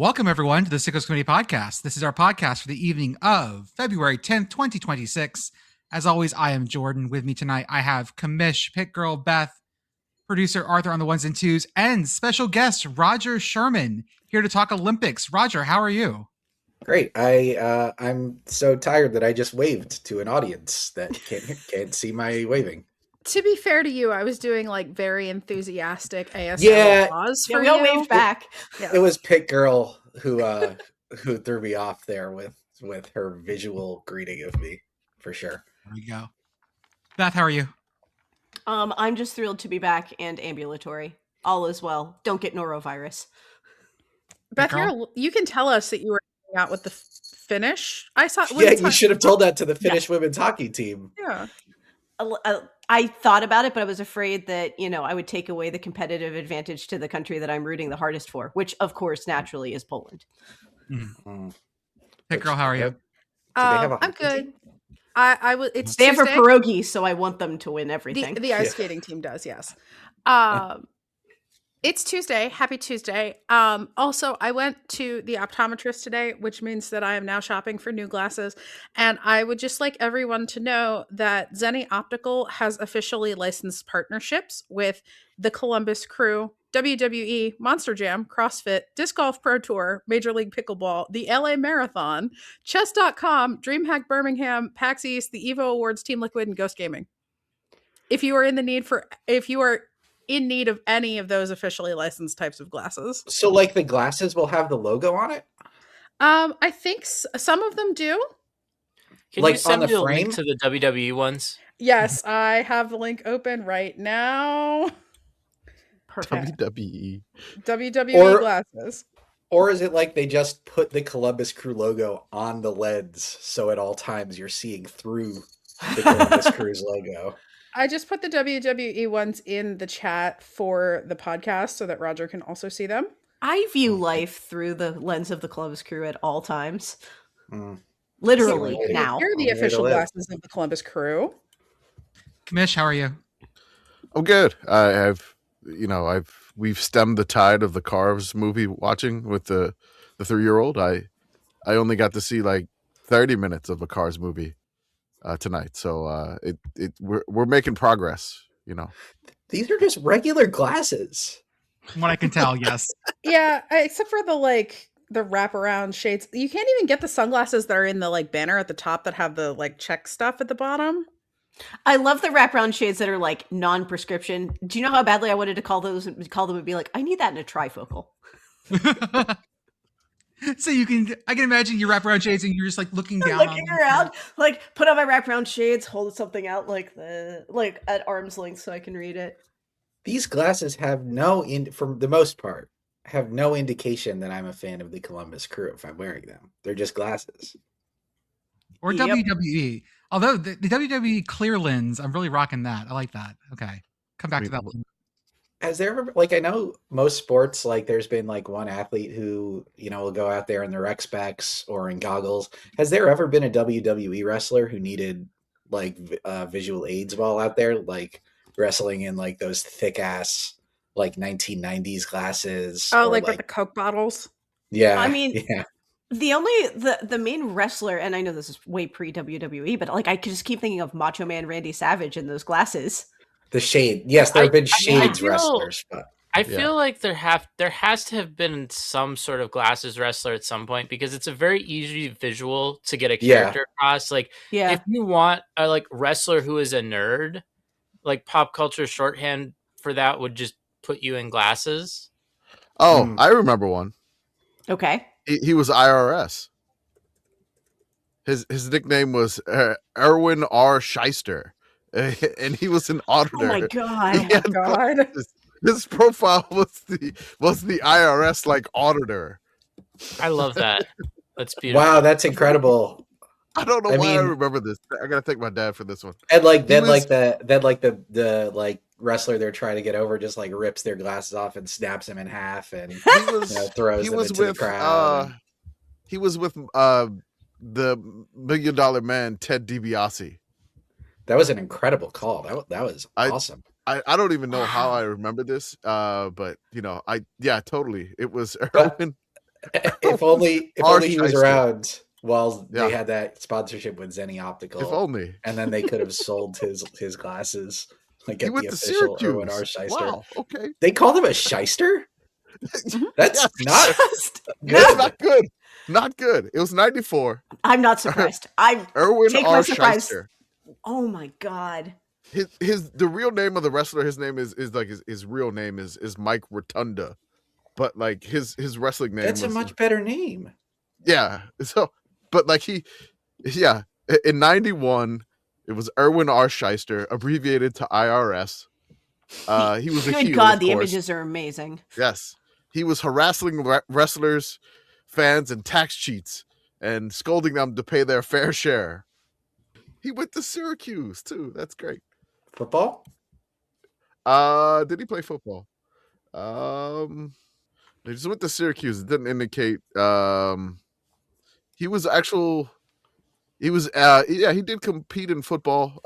Welcome, everyone, to the Sickos Committee podcast. This is our podcast for the evening of February 10th, 2026. As always, I am Jordan. With me tonight, I have Commish, Pitt Girl, Beth, producer Arthur on the ones and twos, and special guest Rodger Sherman here to talk Olympics. Rodger, how are you? Great. I'm so tired that I just waved to an audience that can't see my waving. To be fair to you, I was doing like very enthusiastic ASL applause for we all waved back. It was Pitt Girl who threw me off there with her visual greeting of me, for sure. There we go. Beth, how are you? I'm just thrilled to be back and ambulatory. All is well. Don't get norovirus. Beth, you can tell us that you were out with the Finnish. I saw. Yeah, you should have told that to the Finnish women's hockey team. Yeah. I thought about it, but I was afraid that, I would take away the competitive advantage to the country that I'm rooting the hardest for, which, of course, naturally is Poland. Mm-hmm. Hey, girl, how are you? I'm good. I was. It's they Tuesday. have a pierogi, so I want them to win everything. The ice skating team does, yes. It's Tuesday. Happy Tuesday. Also, I went to the optometrist today, which means that I am now shopping for new glasses. And I would just like everyone to know that Zenni Optical has officially licensed partnerships with the Columbus Crew, WWE, Monster Jam, CrossFit, Disc Golf Pro Tour, Major League Pickleball, the LA Marathon, Chess.com, DreamHack Birmingham, PAX East, the Evo Awards, Team Liquid, and Ghost Gaming. If you are in need of any of those officially licensed types of glasses. So like the glasses will have the logo on it? I think some of them do. Can you send me a link to the WWE ones? Yes, I have the link open right now. Perfect. WWE glasses. Or is it like they just put the Columbus Crew logo on the lens, so at all times you're seeing through the Columbus Crew's logo? I just put the WWE ones in the chat for the podcast so that Rodger can also see them. I view life through the lens of the Columbus Crew at all times. Literally now. You're the official glasses of the Columbus Crew. Commish, how are you? I'm good. We've stemmed the tide of the Cars movie watching with the 3-year-old. I only got to see like 30 minutes of a Cars movie tonight, so we're making progress. These are just regular glasses. From what I can tell, yes. Yeah, except for the wraparound shades. You can't even get the sunglasses that are in the banner at the top that have the check stuff at the bottom. I love the wraparound shades that are non-prescription. Do you know how badly I wanted to call them and be like, I need that in a trifocal. So I can imagine you wrap around shades and you're just looking down. Looking around, put on my wraparound shades, hold something out at arm's length so I can read it. These glasses have for the most part, have no indication that I'm a fan of the Columbus Crew if I'm wearing them. They're just glasses. Or WWE. Although the WWE clear lens, I'm really rocking that. I like that. Okay. Come back to that one. Has there ever, I know most sports, there's been one athlete who, will go out there in their X-Specs or in goggles. Has there ever been a WWE wrestler who needed visual aids while out there, wrestling in those thick ass 1990s glasses? Oh, with the Coke bottles? Yeah. I mean, yeah. The main wrestler, and I know this is way pre WWE, but I could just keep thinking of Macho Man Randy Savage in those glasses. The shade. Yes, there have been shades wrestlers. But I feel like there has to have been some sort of glasses wrestler at some point, because it's a very easy visual to get a character across. If you want a wrestler who is a nerd, pop culture shorthand for that would just put you in glasses. Oh, I remember one. Okay. He was I.R.S. His nickname was Erwin R. Shyster. And he was an auditor. Oh my god! His profile was the I.R.S. auditor. I love that. That's beautiful. Wow, that's incredible. I don't know why I remember this. I gotta thank my dad for this one. And the wrestler they're trying to get over just rips their glasses off and snaps them in half and throws them into the crowd. He was with the $1 Million Man Ted DiBiase. That was an incredible call. That was awesome. I don't even know how I remember this, but totally. It was Erwin. If only he was around while they had that sponsorship with Zenny Optical. If only. And then they could have sold his glasses like at the official Syracuse. Erwin R. Shyster. Wow, okay. They called him a shyster? That's not That's not good. Not good. It was 94. I'm not surprised. Erwin R. Shyster. Oh my God. The real name of the wrestler, his name is like his real name is Mike Rotunda. But like his wrestling name That's a much better name. Yeah. So but like in 91 it was Erwin R. Shyster, abbreviated to I.R.S. He was a heel. Good God, the images are amazing. Yes. He was harassing wrestlers, fans, and tax cheats and scolding them to pay their fair share. He went to Syracuse too. That's great. Football? Did he play football? They just went to Syracuse. It didn't indicate. He did compete in football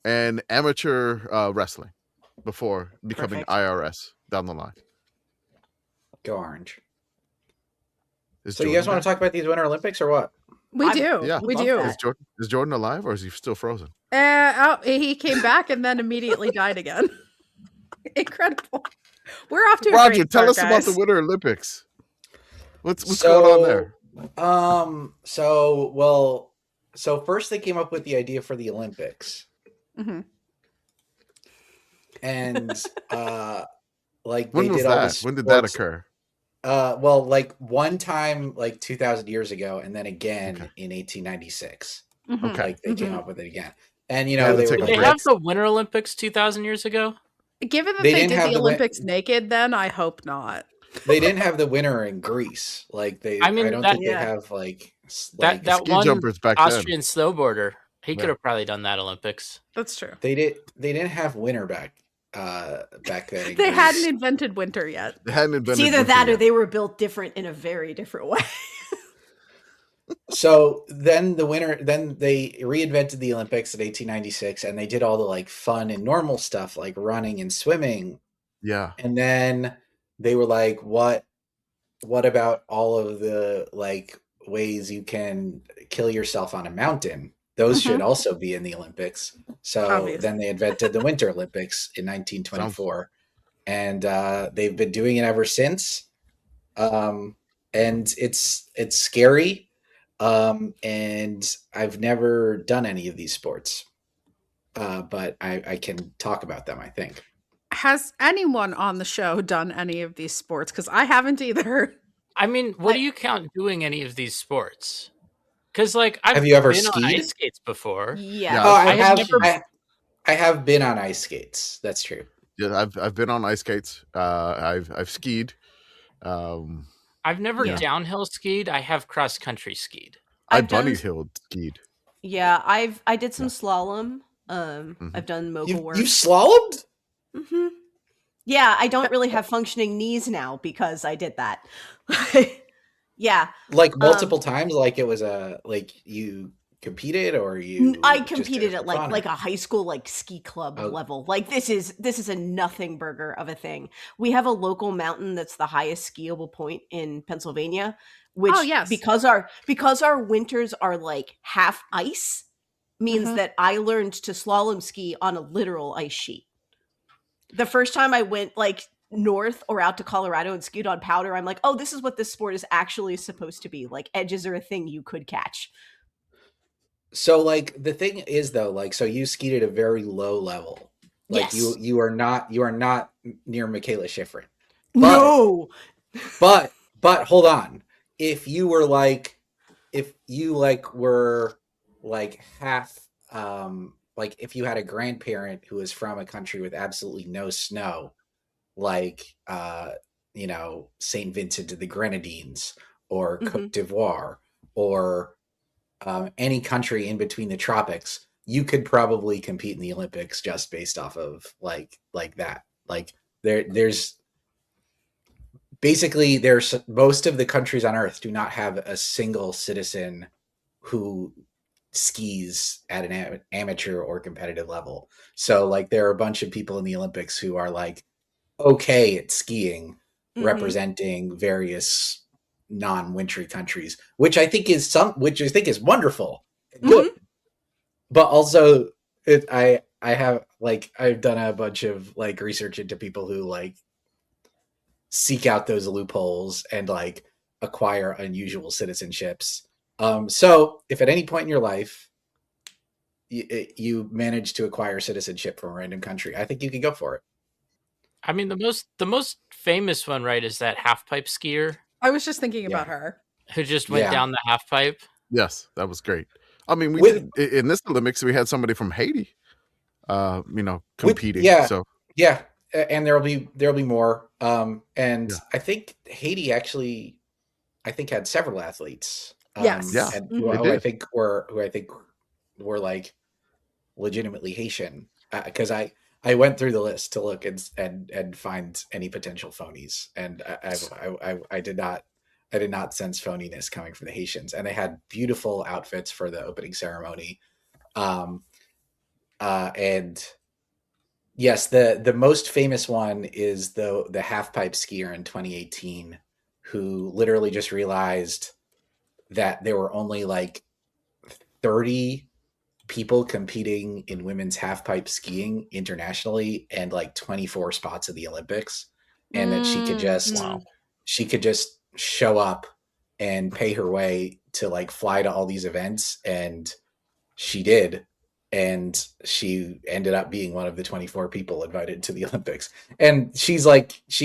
and amateur wrestling before becoming I.R.S. down the line. Go Orange. So you guys want to talk about these Winter Olympics or what? We do. Yeah, we do. Is Jordan alive or is he still frozen? He came back and then immediately died again. Incredible. We're off to a Roger, great tell start, us about guys. the Winter Olympics. What's going on there? So first they came up with the idea for the Olympics. Mm-hmm. And like when they was did all that? this When did that occur? Well, like one time like 2,000 years ago, and then again in 1896. Mm-hmm. Okay. Like they came up with it again. And you know, did they have the Winter Olympics 2,000 years ago? Given that they did the Olympics naked, then I hope not. They didn't have the winter in Greece. Like I don't think they have like that ski one jumpers back Austrian then. snowboarder. He could have probably done that Olympics. That's true. They didn't have winter back then. They hadn't invented winter yet. They hadn't invented it's either winter that or yet. they were built different in a very different way. So then they reinvented the Olympics in 1896, and they did all the like fun and normal stuff like running and swimming. Yeah. And then they were like, what about all of the like ways you can kill yourself on a mountain? Those should also be in the Olympics. So Obviously. Then they invented the Winter Olympics in 1924. And they've been doing it ever since. And it's scary. And I've never done any of these sports. But I can talk about them, I think. Has anyone on the show done any of these sports? Because I haven't either. I mean, what do you count doing any of these sports? Because like have you ever been skied? on ice skates before? Yeah. Oh, I have been on ice skates. That's true. Yeah, I've been on ice skates. I've skied. I've never downhill skied. I have cross country skied. I bunny hill skied. Yeah, I did some slalom. I've done mogul work. You slalomed? Mm-hmm. Yeah, I don't really have functioning knees now because I did that. Yeah, like multiple times. Like it was like you competed, or you? I competed at like a high school like ski club level. Like this is a nothing burger of a thing. We have a local mountain that's the highest skiable point in Pennsylvania, which because our winters are like half ice means that I learned to slalom ski on a literal ice sheet. The first time I went like north or out to Colorado and skied on powder, I'm like, oh, this is what this sport is actually supposed to be. Like edges are a thing you could catch. So like the thing is though, like, so you skied at a very low level. Like you are not near Michaela Schifrin. No. But hold on. If you were half like if you had a grandparent who was from a country with absolutely no snow, like St. Vincent of the Grenadines or Côte d'Ivoire or any country in between the tropics, you could probably compete in the Olympics just based off of like that. Like there's most of the countries on Earth do not have a single citizen who skis at an amateur or competitive level. So like there are a bunch of people in the Olympics who are like okay at skiing, representing various non-wintry countries, which I think is wonderful, good. But also, I've done a bunch of like research into people who like seek out those loopholes and like acquire unusual citizenships. So if at any point in your life you manage to acquire citizenship from a random country, I think you can go for it. I mean, the most famous one, right, is that half pipe skier. I was just thinking about her, who just went down the half pipe. Yes, that was great. I mean, we did in this Olympics. We had somebody from Haiti, competing. And there'll be more. I think Haiti actually, had several athletes. Who I think were like legitimately Haitian, because I went through the list to look and find any potential phonies, and I did not sense phoniness coming from the Haitians, and they had beautiful outfits for the opening ceremony. And yes, the most famous one is the half pipe skier in 2018, who literally just realized that there were only like 30 people competing in women's half pipe skiing internationally, and like 24 spots at the Olympics, and that she could just show up and pay her way to like fly to all these events, and she did. And she ended up being one of the 24 people invited to the Olympics. And she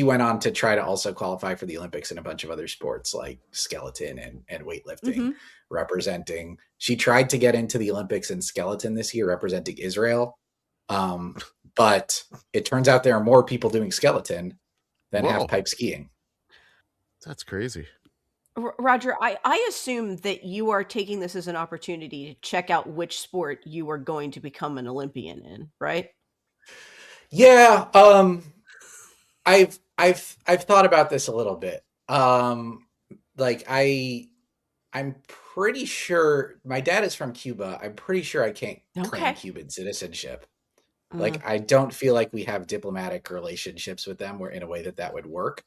went on to try to also qualify for the Olympics in a bunch of other sports like skeleton and weightlifting, representing. She tried to get into the Olympics in skeleton this year, representing Israel. But it turns out there are more people doing skeleton than half pipe skiing. That's crazy. Roger, I assume that you are taking this as an opportunity to check out which sport you are going to become an Olympian in, right? Yeah, I've thought about this a little bit. I'm pretty sure my dad is from Cuba. I'm pretty sure I can't claim Cuban citizenship. Like, I don't feel like we have diplomatic relationships with them, where in a way that would work.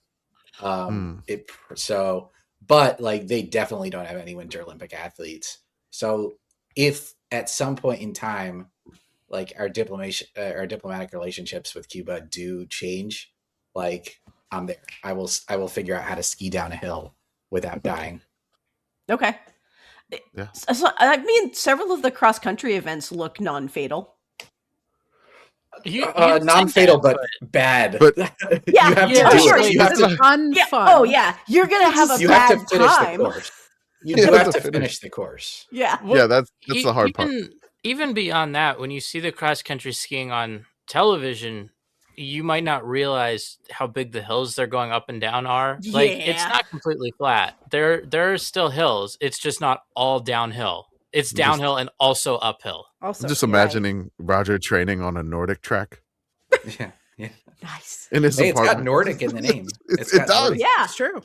But like, they definitely don't have any Winter Olympic athletes. So if at some point in time, like our diplomatic relationships with Cuba do change, like I'm there. I will figure out how to ski down a hill without dying. Okay. Yeah. So, I mean, several of the cross country events look non-fatal. Non-fatal, but bad. But you have to unfun. Oh yeah, you're gonna have a bad time. You do have to finish the course. Yeah, that's the hard part. Even beyond that, when you see the cross country skiing on television, you might not realize how big the hills they're going up and down are. Like, it's not completely flat. There are still hills. It's just not all downhill. It's downhill and also uphill. I'm just imagining Roger training on a Nordic track. Yeah. Nice. In his apartment. It's got Nordic in the name. It does. Nordic. Yeah, it's true.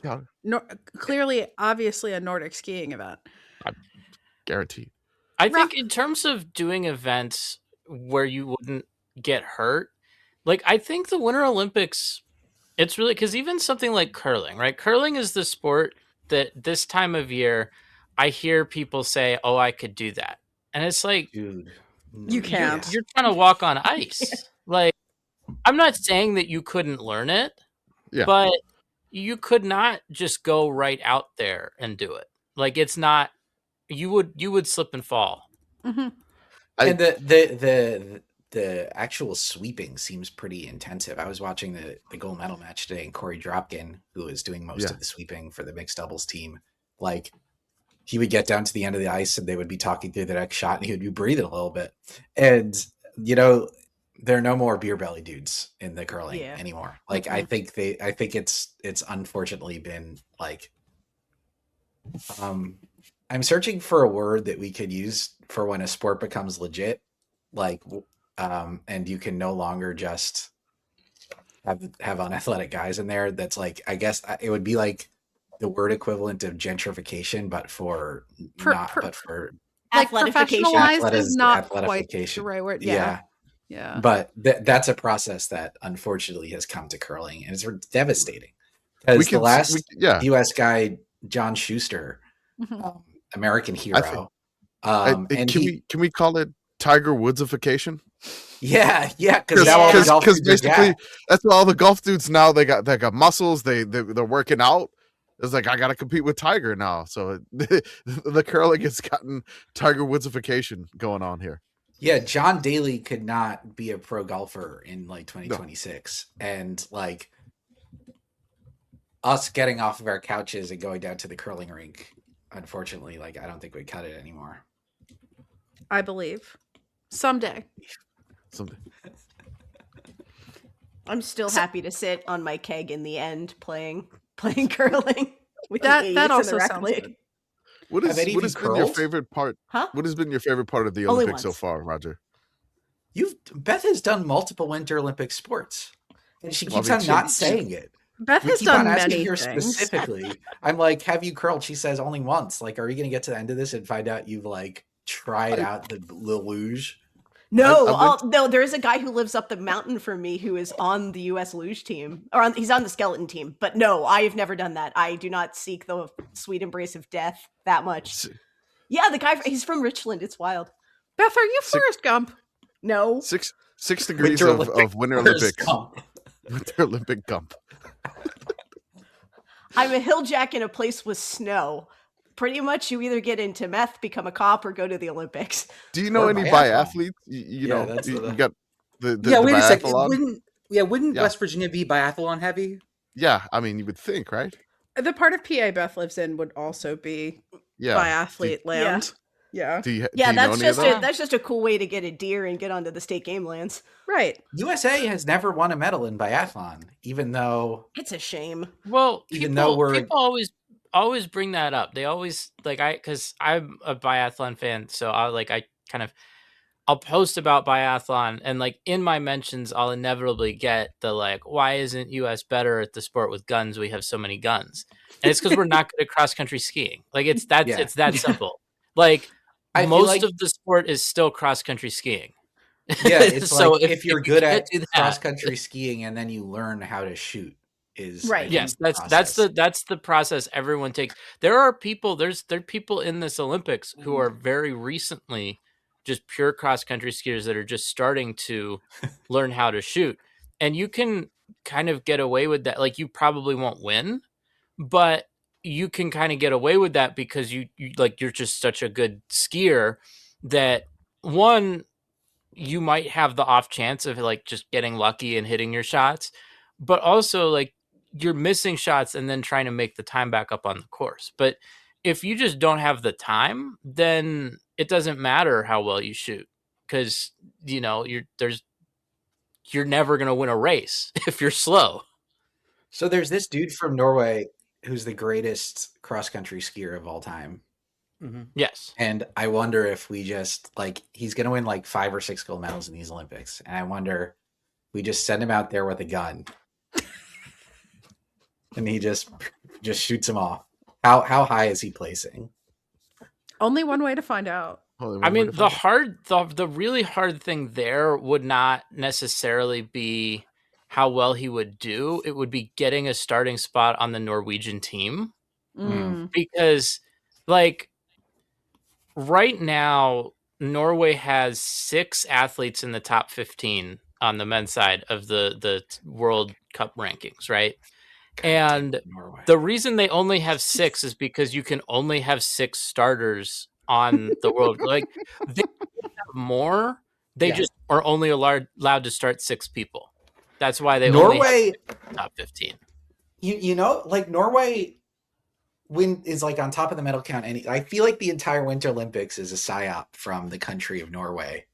Clearly, obviously, a Nordic skiing event. Guaranteed. I think in terms of doing events where you wouldn't get hurt, like, I think the Winter Olympics, it's really, because even something like curling, right? Curling is the sport that this time of year, I hear people say, "Oh, I could do that," and it's like, dude, you can't. You're trying to walk on ice. Like, I'm not saying that you couldn't learn it, but you could not just go right out there and do it. Like, it's not. You would slip and fall. Mm-hmm. And the actual sweeping seems pretty intensive. I was watching the gold medal match today, and Korey Dropkin, who is doing most of the sweeping for the mixed doubles team, like, he would get down to the end of the ice and they would be talking through the next shot, and he would be breathing a little bit. And, there are no more beer belly dudes in the curling anymore. Like, I think it's unfortunately been like, I'm searching for a word that we could use for when a sport becomes legit, like, and you can no longer just have unathletic guys in there. That's like, I guess it would be like the word equivalent of gentrification, but for like professionalized is not quite the right word. Yeah. But that's a process that unfortunately has come to curling, and it's devastating. Because the last U.S. guy, John Schuster, American hero. Can we call it Tiger Woodsification? Yeah, because now all the golf dudes basically that's what all the golf dudes now they got muscles. They're working out. It's like I got to compete with Tiger now. So the curling has gotten Tiger Woodsification going on here. Yeah, John Daly could not be a pro golfer in like 2026, and like us getting off of our couches and going down to the curling rink. Unfortunately, like I don't think we cut it anymore. I believe someday. I'm still happy to sit on my keg in the end playing curling with that also sounds good. What has been your favorite part? Huh? What has been your favorite part of the Olympics so far, Roger? Beth has done multiple Winter Olympic sports, and she keeps on not saying it. Beth has done many things. Specifically, I'm like, have you curled? She says only once. Like, are you going to get to the end of this and find out you've like tried out the luge? No, no. There is a guy who lives up the mountain from me who is on the U.S. luge team, he's on the skeleton team. But no, I have never done that. I do not seek the sweet embrace of death that much. Yeah, the guy, he's from Richland. It's wild. Beth, are you Forrest Gump? No. 6 degrees of Winter Olympics. Winter Olympic Gump. I'm a hill jack in a place with snow. Pretty much you either get into meth, become a cop, or go to the Olympics. Do you know any biathletes? You got the wait a second. Wouldn't West Virginia be biathlon heavy? Yeah, I mean, you would think, right? The part of PA Beth lives in would also be biathlete land. Yeah. That's just a cool way to get a deer and get onto the state game lands. Right. USA has never won a medal in biathlon, even though it's a shame. Well, people always bring that up. They always because I'm a biathlon fan, so I'll post about biathlon, and like in my mentions, I'll inevitably get the like, why isn't US better at the sport with guns? We have so many guns, and it's because we're not good at cross country skiing. Like it's that simple. Like most of the sport is still cross country skiing. Yeah, it's so like if you're good at cross country skiing and then you learn how to shoot. Right. Yes, that's the process everyone takes. There are people in this Olympics who are very recently just pure cross country skiers that are just starting to learn how to shoot. And you can kind of get away with that. Like you probably won't win, but you can kind of get away with that because you're just such a good skier that you might have the off chance of like just getting lucky and hitting your shots, but also like you're missing shots and then trying to make the time back up on the course. But if you just don't have the time, then it doesn't matter how well you shoot because you're never going to win a race if you're slow. So there's this dude from Norway who's the greatest cross-country skier of all time. Mm-hmm. Yes. And I wonder if we just he's going to win like 5 or 6 gold medals in these Olympics. And I wonder we just send him out there with a gun and he just shoots him off. How high is he placing? Only one way to find out. I mean, the really hard thing there would not necessarily be how well he would do. It would be getting a starting spot on the Norwegian team. Because like right now, Norway has 6 athletes in the top 15 on the men's side of the World Cup rankings, right? And the reason they only have 6 is because you can only have 6 starters on the world. Like they have more, they just are only allowed to start 6 people. That's why they only have top 15. Like Norway is like on top of the medal count. And I feel like the entire Winter Olympics is a psyop from the country of Norway.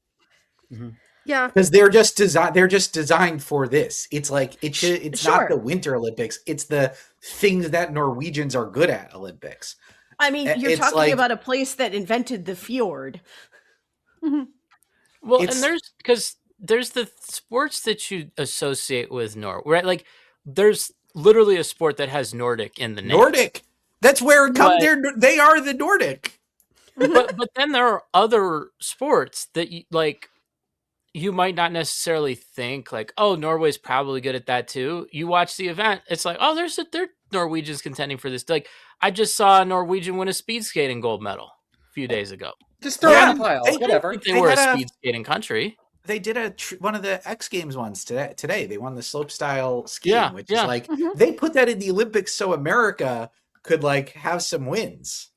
Mm-hmm. Yeah, because they're just designed for this. It's like it's not the Winter Olympics. It's the things that Norwegians are good at Olympics. I mean, you're talking about a place that invented the fjord. Mm-hmm. Well, and there's the sports that you associate with Norway, right? Like there's literally a sport that has Nordic in the name. Nordic. That's where it comes. They are the Nordic. but then there are other sports that you might not necessarily think like, oh, Norway's probably good at that too. You watch the event, it's like, oh, Norwegian's contending for this. Like, I just saw a Norwegian win a speed skating gold medal a few days ago. Just throw it in the pile. Whatever. They were a speed skating country. They did one of the X Games ones today. They won the slopestyle skiing, which is like they put that in the Olympics so America could like have some wins,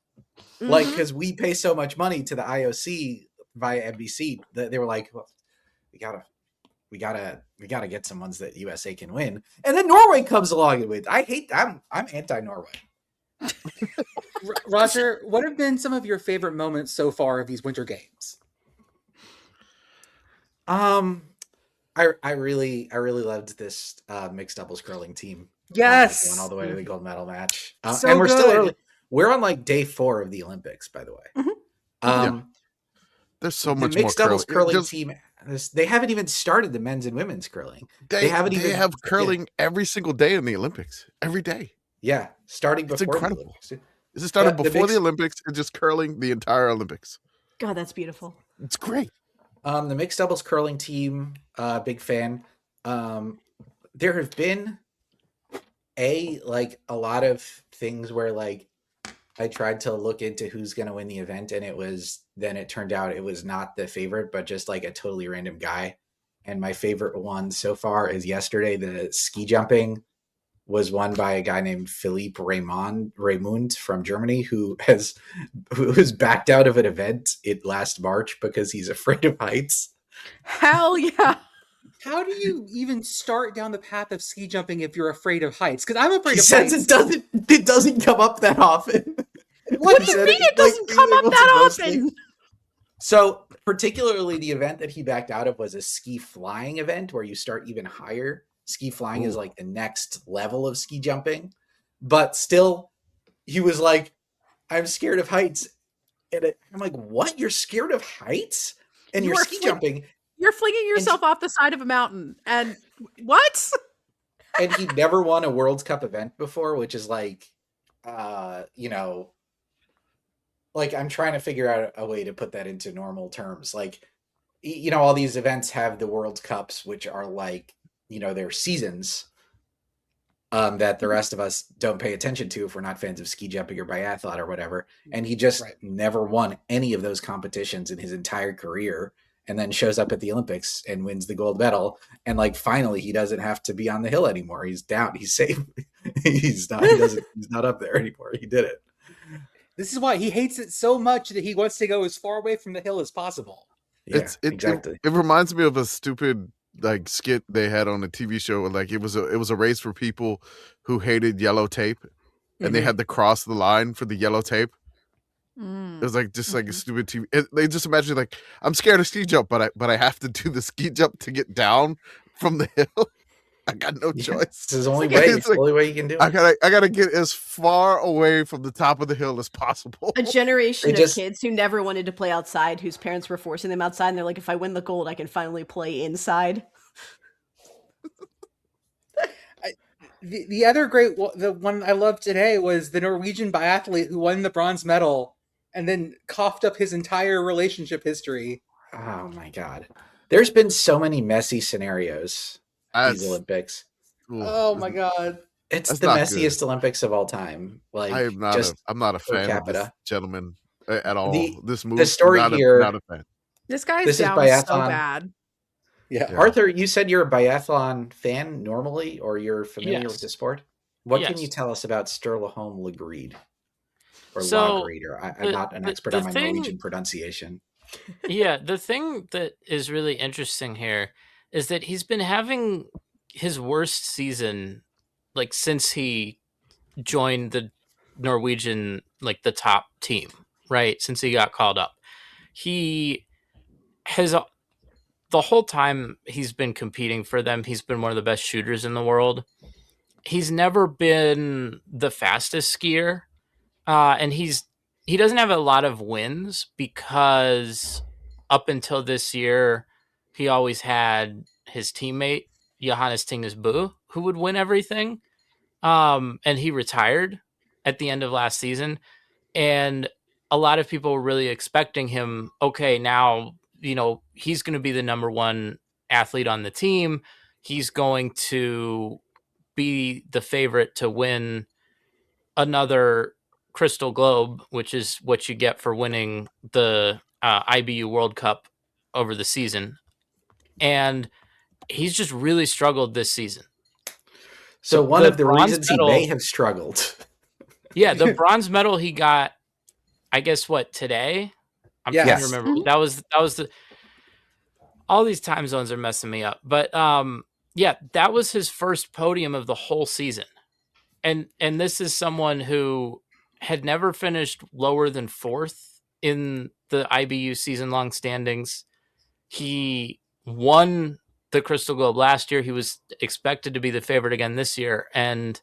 like because we pay so much money to the IOC via NBC that they were like, well, we gotta get some ones that USA can win, and then Norway comes along and wins. I'm anti-Norway. Roger, what have been some of your favorite moments so far of these Winter Games? I really loved this mixed doubles curling team. Yes, going all the way to the gold medal match. So and we're good. Still early. We're on like day 4 of the Olympics, by the way. There's so much mixed more doubles curling team. They haven't even started the men's and women's curling. They have curling every single day in the Olympics. Every day. Yeah, starting before. It's incredible. The Olympics. Is it started before the Olympics and just curling the entire Olympics? God, that's beautiful. It's great. The mixed doubles curling team, big fan. There have been a lot of things where like I tried to look into who's going to win the event, and it turned out it was not the favorite, but just like a totally random guy. And my favorite one so far is yesterday. The ski jumping was won by a guy named Phillipp Raimund from Germany, who was backed out of an event last March because he's afraid of heights. Hell yeah. How do you even start down the path of ski jumping if you're afraid of heights? Because I'm afraid of heights. It doesn't come up that often. What do you mean it doesn't come up that often? So particularly the event that he backed out of was a ski flying event where you start even higher. Ski flying is like the next level of ski jumping, but still he was like, I'm scared of heights. And I'm like, what? You're scared of heights? And you're ski jumping. You're flinging yourself off the side of a mountain. And what? And he never won a World Cup event before, which is like, like I'm trying to figure out a way to put that into normal terms. Like, all these events have the World Cups, which are like, they're seasons that the rest of us don't pay attention to if we're not fans of ski jumping or biathlon or whatever. And he just never won any of those competitions in his entire career, and then shows up at the Olympics and wins the gold medal. And like, finally, he doesn't have to be on the hill anymore. He's down. He's safe. He's not up there anymore. He did it. This is why he hates it so much that he wants to go as far away from the hill as possible. Yeah, exactly. It reminds me of a stupid like skit they had on a TV show. Like it was a race for people who hated yellow tape, and they had to cross the line for the yellow tape. It was like just like a stupid TV. They just imagine like, I'm scared of ski jump, but I have to do the ski jump to get down from the hill. I got no choice. It's the only way. It's the only way you can do it. I gotta get as far away from the top of the hill as possible. A generation of kids who never wanted to play outside, whose parents were forcing them outside, and they're like, if I win the gold, I can finally play inside. The other great, the one I loved today was the Norwegian biathlete who won the bronze medal and then coughed up his entire relationship history. Oh my God. There's been so many messy scenarios these Olympics. Oh my God. It's the messiest good. Olympics of all time. Like, I'm not a fan of this gentleman at all. This movie, the story here, not a fan. This guy's down so bad. Yeah. Arthur, you said you're a biathlon fan normally, or you're familiar with the sport. What can you tell us about Sturlaholm Lagreed? Or Lagreed, or I'm not an expert on my Norwegian pronunciation. Yeah, the thing that is really interesting here is that he's been having his worst season like since he joined the Norwegian, like the top team, right? Since he got called up. He has the whole time he's been competing for them, he's been one of the best shooters in the world. He's never been the fastest skier. And he doesn't have a lot of wins because up until this year, he always had his teammate, Johannes Tingus Bø, who would win everything. And he retired at the end of last season. And a lot of people were really expecting him, okay, now, he's going to be the number one athlete on the team. He's going to be the favorite to win another Crystal Globe, which is what you get for winning the IBU World Cup over the season. And he's just really struggled this season. So one of the reasons he may have struggled. Yeah, the bronze medal he got, I guess, today? I'm trying to remember. Mm-hmm. That was the... All these time zones are messing me up. But yeah, that was his first podium of the whole season. And this is someone who had never finished lower than 4th in the IBU season-long standings. He won the Crystal Globe last year. He was expected to be the favorite again this year. And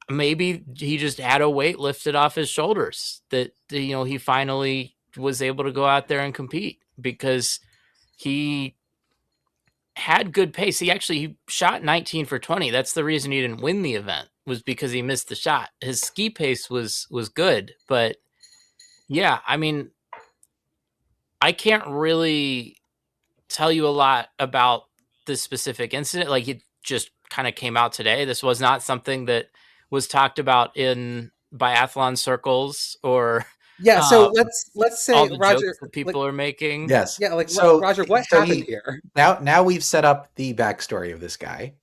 maybe he just had a weight lifted off his shoulders that, he finally was able to go out there and compete, because he had good pace. He shot 19 for 20. That's the reason he didn't win the event, was because he missed the shot. His ski pace was good, but yeah, I mean, I can't really tell you a lot about this specific incident. Like, it just kind of came out today. This was not something that was talked about in biathlon circles or so let's say all the Roger, jokes that people are making. Yes. Yeah, Roger, what happened here? Now we've set up the backstory of this guy.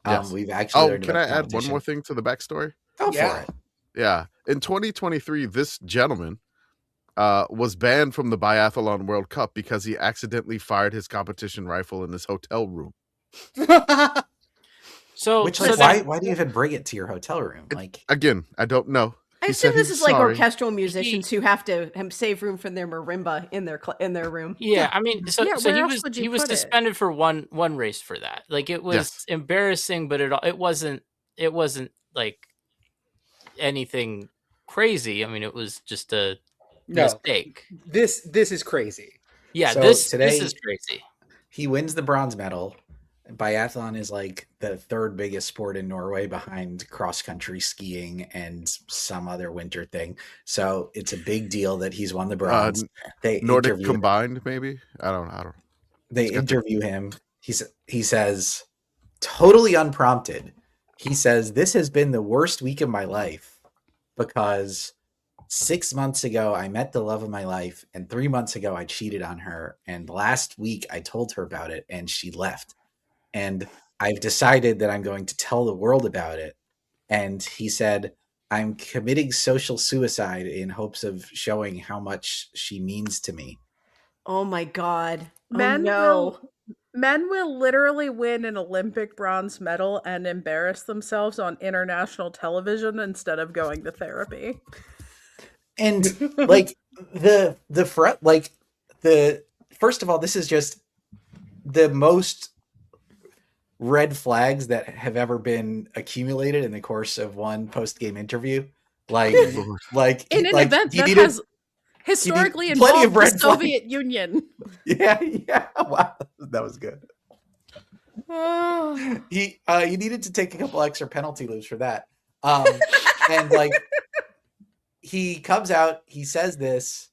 Yes. We've actually can I add one more thing to the backstory? Go for it. Yeah. In 2023, this gentleman was banned from the Biathlon World Cup because he accidentally fired his competition rifle in his hotel room. Why do you even bring it to your hotel room? Again, I don't know. I assume this is like orchestral musicians who have to save room for their marimba in their room. Yeah, I mean, he was suspended for one race for that. Like, it was embarrassing, but it wasn't like anything crazy. I mean, it was just a mistake. This is crazy. Yeah, this is crazy. He wins the bronze medal. Biathlon is like the 3rd biggest sport in Norway behind cross-country skiing and some other winter thing. So it's a big deal that he's won the bronze. They Nordic combined, maybe? I don't know. They interview him. He says, totally unprompted, he says, "This has been the worst week of my life because 6 months ago I met the love of my life, and 3 months ago I cheated on her, and last week I told her about it and she left. And I've decided that I'm going to tell the world about it." And he said, "I'm committing social suicide in hopes of showing how much she means to me." Oh my God. Men will literally win an Olympic bronze medal and embarrass themselves on international television instead of going to therapy. And first of all, this is just the most red flags that have ever been accumulated in the course of one post-game interview. In an event that has historically involved the Soviet Union. Yeah. Wow, that was good. He needed to take a couple extra penalty loops for that. And he comes out, he says this,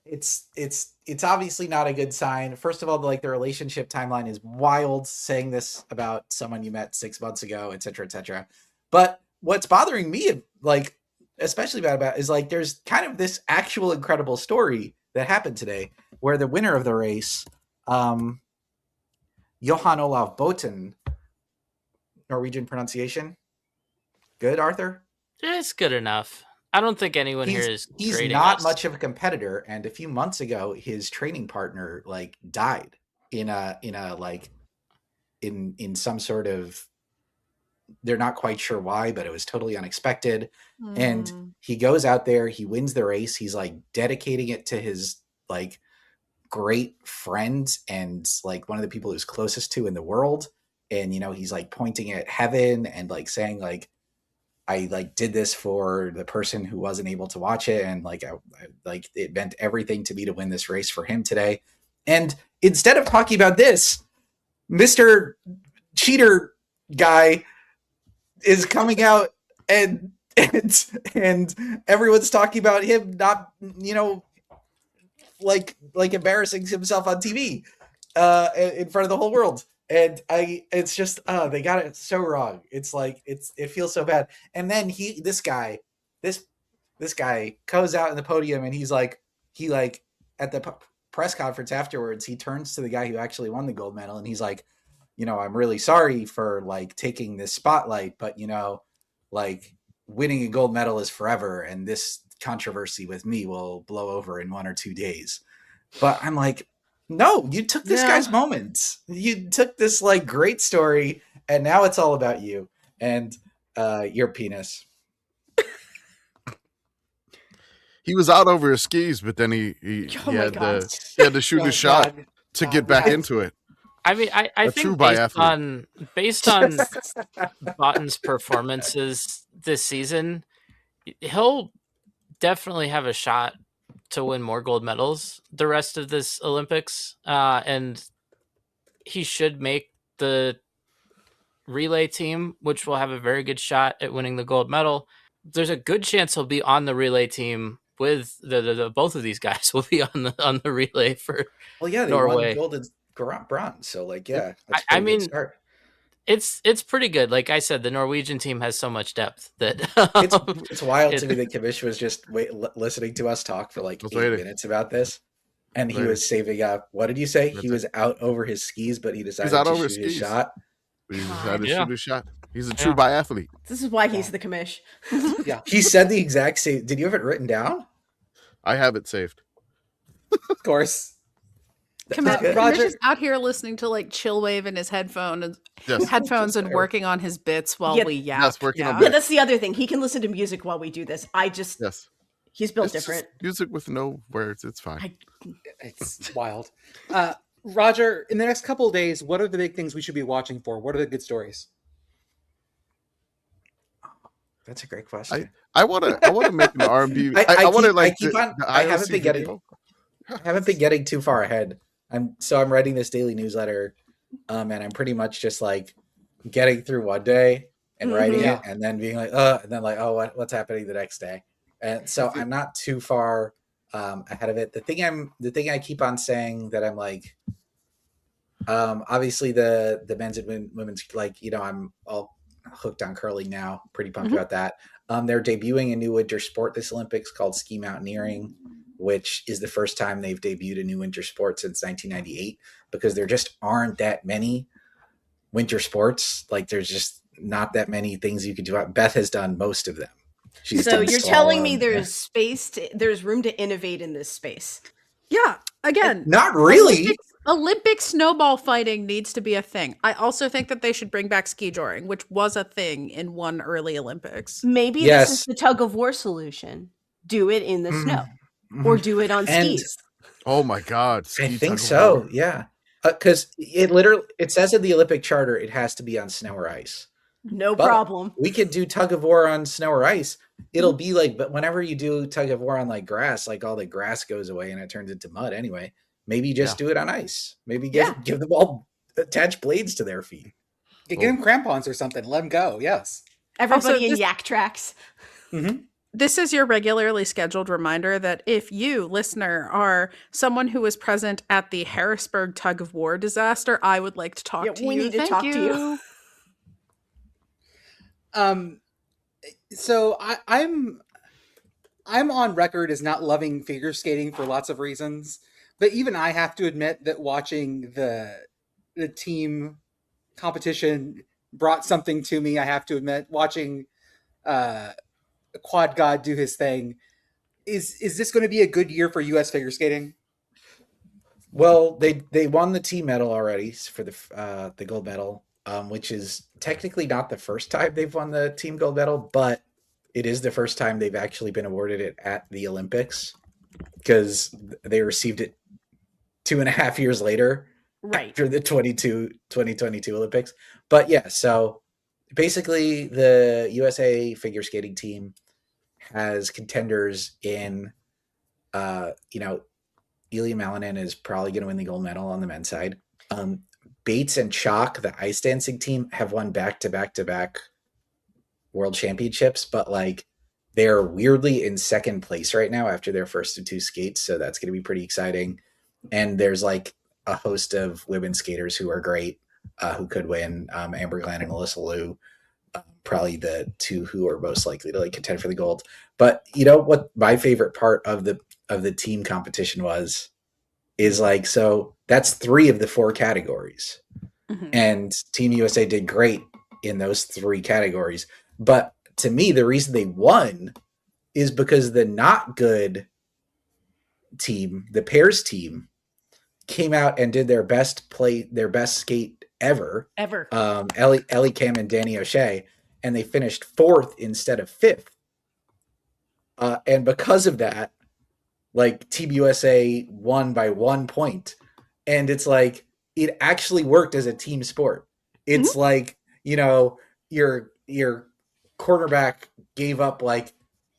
it's obviously not a good sign. First of all, the relationship timeline is wild, saying this about someone you met 6 months ago, et cetera, et cetera. But what's bothering me, especially about is there's kind of this actual incredible story that happened today where the winner of the race, Johan Olav Boten, Norwegian pronunciation. Good, Arthur? It's good enough. I don't think anyone here is. He's not much of a competitor, and a few months ago, his training partner died in some sort of. They're not quite sure why, but it was totally unexpected. And he goes out there, he wins the race. He's dedicating it to his great friend and one of the people who's closest to in the world. And he's pointing at heaven and saying I did this for the person who wasn't able to watch it. And it meant everything to me to win this race for him today. And instead of talking about this, Mr. Cheater guy is coming out and everyone's talking about him not, embarrassing himself on TV in front of the whole world. And it's just, they got it so wrong. It's like, it feels so bad. And then this guy goes out in the podium, and he at the press conference afterwards, he turns to the guy who actually won the gold medal, and he's like, I'm really sorry for like taking this spotlight, but like winning a gold medal is forever, and this controversy with me will blow over in 1 or 2 days. But I'm like, no, you took this guy's moments. You took this like great story, and now it's all about you and your penis. He was out over his skis, but then he had to shoot a shot to get back into it. I mean, I think based on Botton's performances this season, he'll definitely have a shot to win more gold medals the rest of this Olympics, and he should make the relay team, which will have a very good shot at winning the gold medal. There's a good chance he'll be on the relay team with the both of these guys will be on the relay for Norway. They won gold and bronze, so like I mean, start. It's pretty good. Like I said, the Norwegian team has so much depth that it's wild to me that Commish was just listening to us talk for like 8 minutes about this, and he was saving up. What did you say? He was out over his skis, but he decided to shoot his shot. He decided to shoot his shot. He's a true biathlete. This is why he's the Commish. Yeah, he said the exact same. Did you have it written down? I have it saved. Of course. Commish is out here listening to like chill wave in his headphones and working on his bits while we yap. Yes, that's the other thing. He can listen to music while we do this. He's built different. Music with no words. It's fine. It's wild. Rodger, in the next couple of days, what are the big things we should be watching for? What are the good stories? That's a great question. I want to make an R&B. I haven't been getting too far ahead. I'm writing this daily newsletter, and I'm pretty much just like getting through one day and writing it, and then being like, and then like, oh, what's happening the next day? And so I'm not too far ahead of it. The thing I keep on saying that I'm like, obviously the men's and women's, like, I'm all hooked on curling now. Pretty pumped about that. They're debuting a new winter sport this Olympics called ski mountaineering, which is the first time they've debuted a new winter sport since 1998, because there just aren't that many winter sports. Like, there's just not that many things you could do. Beth has done most of them. So you're telling me there's there's room to innovate in this space? Yeah. Again, not really. Olympic snowball fighting needs to be a thing. I also think that they should bring back ski joring, which was a thing in one early Olympics. Maybe this is the tug of war solution. Do it in the snow. Or do it on skis. Oh my God. I think so. Yeah. Because it says in the Olympic charter, it has to be on snow or ice. No problem. We could do tug of war on snow or ice. It'll be like, but whenever you do tug of war on like grass, like all the grass goes away and it turns into mud anyway. Maybe just do it on ice. Maybe give them all attached blades to their feet. Get them crampons or something. Let them go. Yes. Everybody in yak tracks. Mm-hmm. This is your regularly scheduled reminder that if you, listener, are someone who was present at the Harrisburg tug of war disaster, I would like to talk to you. We need to talk to you. So I'm on record as not loving figure skating for lots of reasons, but even I have to admit that watching the team competition brought something to me. I have to admit, watching Quad God do his thing. Is this going to be a good year for U.S. figure skating? Well, they won the team medal already for the gold medal, which is technically not the first time they've won the team gold medal, but it is the first time they've actually been awarded it at the Olympics, because they received it 2.5 years later, right after the 2022 Olympics. But yeah, so basically the USA figure skating team has contenders in, Ilya Malinin is probably going to win the gold medal on the men's side. Bates and Chalk, the ice dancing team, have won back-to-back world championships, but like they're weirdly in second place right now after their first of two skates. So that's going to be pretty exciting. And there's like a host of women skaters who are great. who could win. Amber Glenn and Alyssa Liu, probably the two who are most likely to like contend for the gold. But you know what my favorite part of the team competition is like, so that's 3 of the 4 categories. Mm-hmm. And Team USA did great in those 3 categories. But to me, the reason they won is because the not good team, the pairs team, came out and did their best skate ever. Ellie Kam and Danny O'Shea, and they finished 4th instead of 5th. And because of that, like Team USA won by 1 point. And it's like, it actually worked as a team sport. It's mm-hmm. like, you know, your quarterback gave up like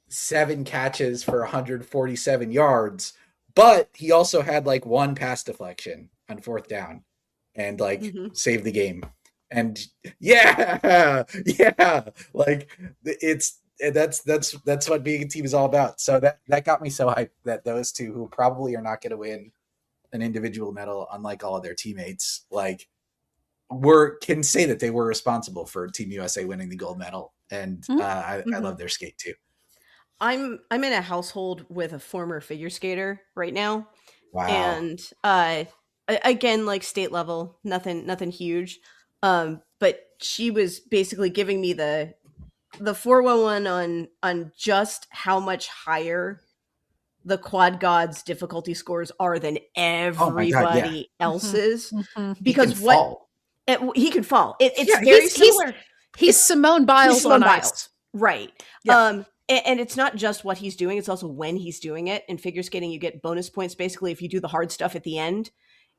7 catches for 147 yards, but he also had like 1 pass deflection on 4th down and like mm-hmm. saved the game. And yeah, like that's what being a team is all about. So that got me so hyped that those 2 who probably are not going to win an individual medal, unlike all of their teammates, like can say that they were responsible for Team USA winning the gold medal. And mm-hmm. I love their skate too. I'm in a household with a former figure skater right now. Wow. And again, like state level, nothing huge. But she was basically giving me the 411 on just how much higher the Quad Gods difficulty scores are than everybody else's. Mm-hmm. Because he can fall. It's very similar. He's Simone Biles on ice. Right. Yeah. And it's not just what he's doing, it's also when he's doing it. In figure skating, you get bonus points basically if you do the hard stuff at the end.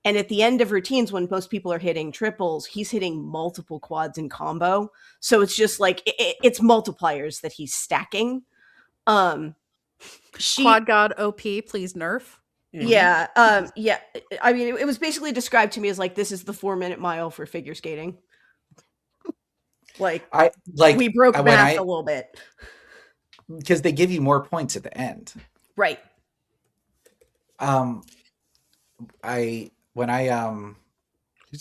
And at the end of routines, when most people are hitting triples, he's hitting multiple quads in combo. So it's just like, it's multipliers that he's stacking. Quad God OP, please nerf. Mm-hmm. Yeah. Yeah. I mean, it was basically described to me as like, this is the 4-minute mile for figure skating. We broke math a little bit. Because they give you more points at the end. Right. He's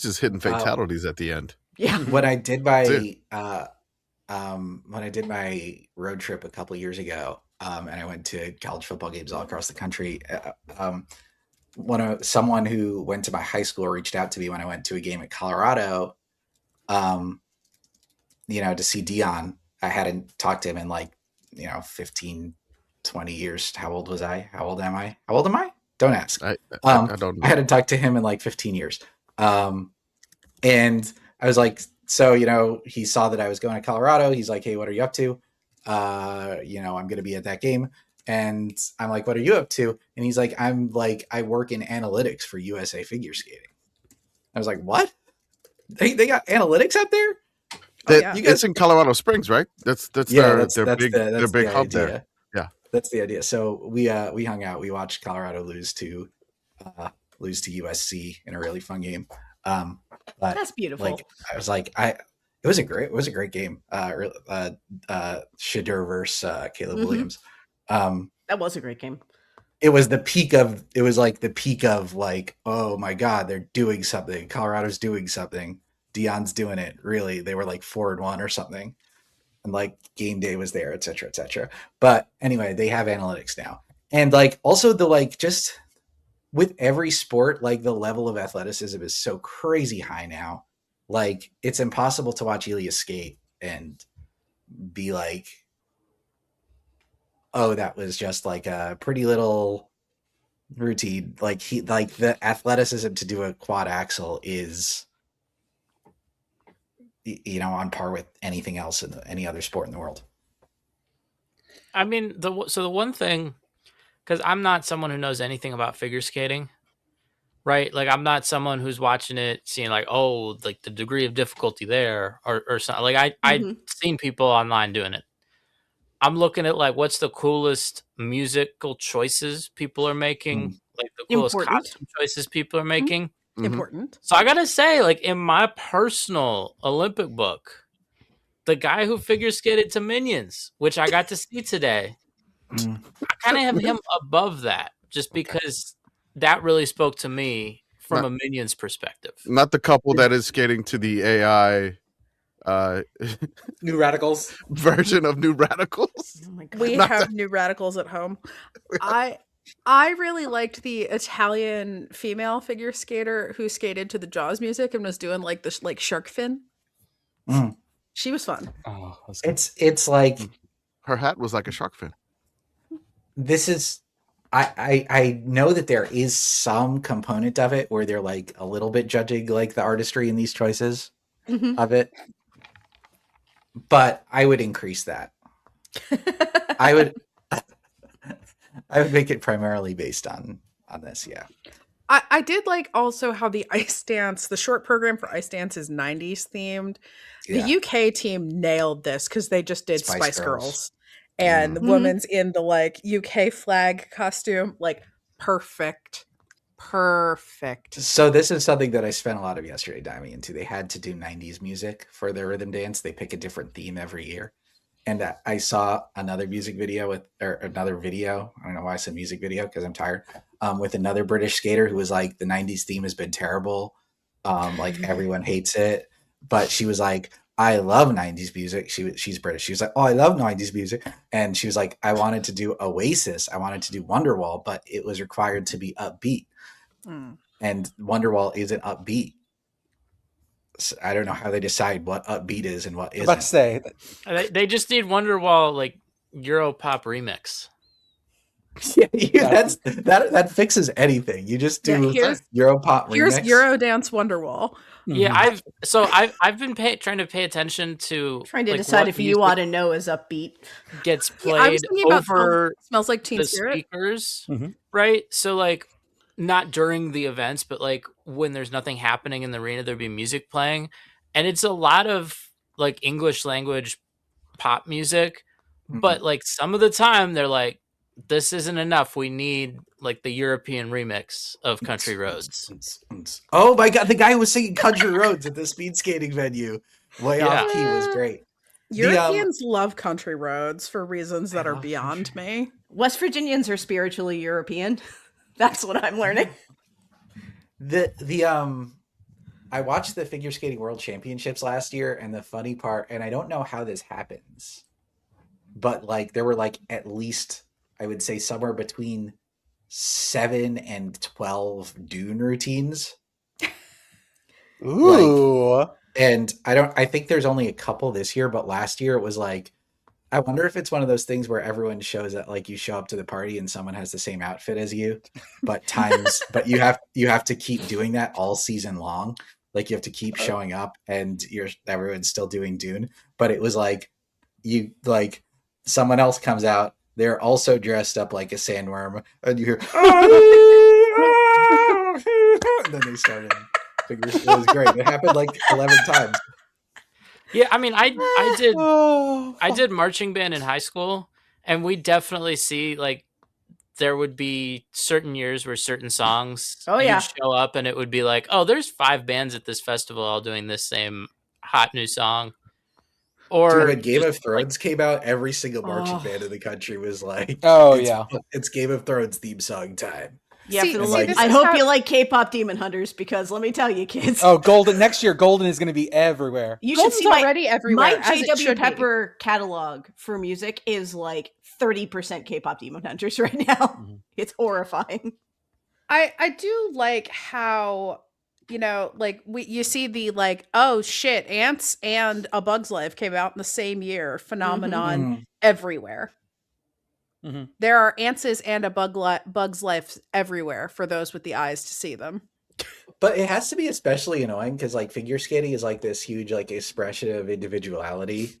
just hitting fatalities at the end. Yeah. When I did my road trip a couple years ago, and I went to college football games all across the country, someone who went to my high school reached out to me when I went to a game at Colorado, to see Dion. I hadn't talked to him in 15, 20 years. How old was I? How old am I? Don't ask. I don't know. I hadn't talked to him in 15 years. And I was like, so, he saw that I was going to Colorado. He's like, hey, what are you up to? I'm going to be at that game. And I'm like, what are you up to? And he's like, I work in analytics for USA Figure Skating. I was like, what? They got analytics out there? It's in Colorado Springs, right? That's their big hub there. Yeah, that's the idea. So we hung out. We watched Colorado lose to USC in a really fun game. But that's beautiful. I was like, it was a great game. Shedeur versus Caleb mm-hmm. Williams. That was a great game. It was the peak of oh my God, they're doing something. Colorado's doing something. Dion's doing it. Really, they were 4-1 or something, and game day was there, etc., etc. But anyway, they have analytics now, and also just with every sport, the level of athleticism is so crazy high now. It's impossible to watch Ilya skate and be like, oh, that was just a pretty little routine. The athleticism to do a quad axel is, on par with anything else in any other sport in the world. I mean, the one thing, because I'm not someone who knows anything about figure skating, right? I'm not someone who's watching it, seeing the degree of difficulty there or something. I've seen people online doing it. I'm looking at what's the coolest musical choices people are making, the coolest costume choices people are making. Mm-hmm. Important. So I gotta say, in my personal Olympic book, the guy who figure skated to Minions, which I got to see today, I kind of have him above that, just because that really spoke to me from a Minions perspective. Not the couple that is skating to the AI New Radicals version of New Radicals. Oh my God. We have New Radicals at home. I really liked the Italian female figure skater who skated to the Jaws music and was doing like this like shark fin. She was fun. Oh, it's like her hat was like a shark fin. This is I know that there is some component of it where they're like a little bit judging like the artistry in these choices of it. But I would increase that. I would make it primarily based on this, yeah. I did like also how the ice dance, the short program for ice dance is 90s themed. The UK team nailed this because they just did Spice Girls. And the woman's in the like UK flag costume, like perfect. So this is something that I spent a lot of yesterday diving into. They had to do 90s music for their rhythm dance. They pick a different theme every year. And I saw another music video I don't know why I said music video because I'm tired, with another British skater who was like, the 90s theme has been terrible. Like everyone hates it. But she was like, I love 90s music. She's British. She was like, oh, I love 90s music. And she was like, I wanted to do Oasis. I wanted to do Wonderwall, but it was required to be upbeat. And Wonderwall isn't upbeat. So I don't know how they decide what upbeat is and what isn't. Let's say they just need Wonderwall like Euro pop remix. That fixes anything. You just do Euro pop remix. Here's Eurodance Wonderwall. Yeah, I've been trying to pay attention to decide if You Ought to Know is upbeat gets played over Smells Like Teen the Spirit speakers, right? So like not during the events, but like when there's nothing happening in the arena, there'd be music playing, and it's a lot of like English language pop music, but like some of the time they're like, this isn't enough. We need like the European remix of Country Roads. Oh my God. The guy who was singing Country Roads at the speed skating venue way off key was great. Europeans love Country Roads for reasons that are beyond me. West Virginians are spiritually European. That's what I'm learning. I watched the Figure Skating World Championships last year, and the funny part, and I don't know how this happens, but like there were like at least, I would say somewhere between 7 and 12 dune routines. Ooh. And I think there's only a couple this year, but last year it was like, I wonder if it's one of those things where everyone shows that like you show up to the party and someone has the same outfit as you, but you have to keep doing that all season long. Like you have to keep showing up and everyone's still doing dune, but it was like someone else comes out. They're also dressed up like a sandworm, and you hear, and then they started. It was great. It happened like 11 times. Yeah, I mean, I did marching band in high school, and we definitely see like there would be certain years where certain songs you'd show up, and it would be like, oh, there's 5 bands at this festival all doing this same hot new song. Or when Game of Thrones came out, every single marching band in the country was like, it's Game of Thrones theme song time. Yeah, I hope you like K-pop Demon Hunters, because let me tell you, kids. Oh, Golden next year, Golden is going to be everywhere. You Golden's should see already everywhere. My JW Pepper catalog for music is like 30% K-pop Demon Hunters right now. It's horrifying. I do like how, you know, like you see the like, oh shit, Ants and A Bug's Life came out in the same year phenomenon everywhere. There are Antses and a Bug's Life everywhere for those with the eyes to see them. But it has to be especially annoying because like figure skating is like this huge like expression of individuality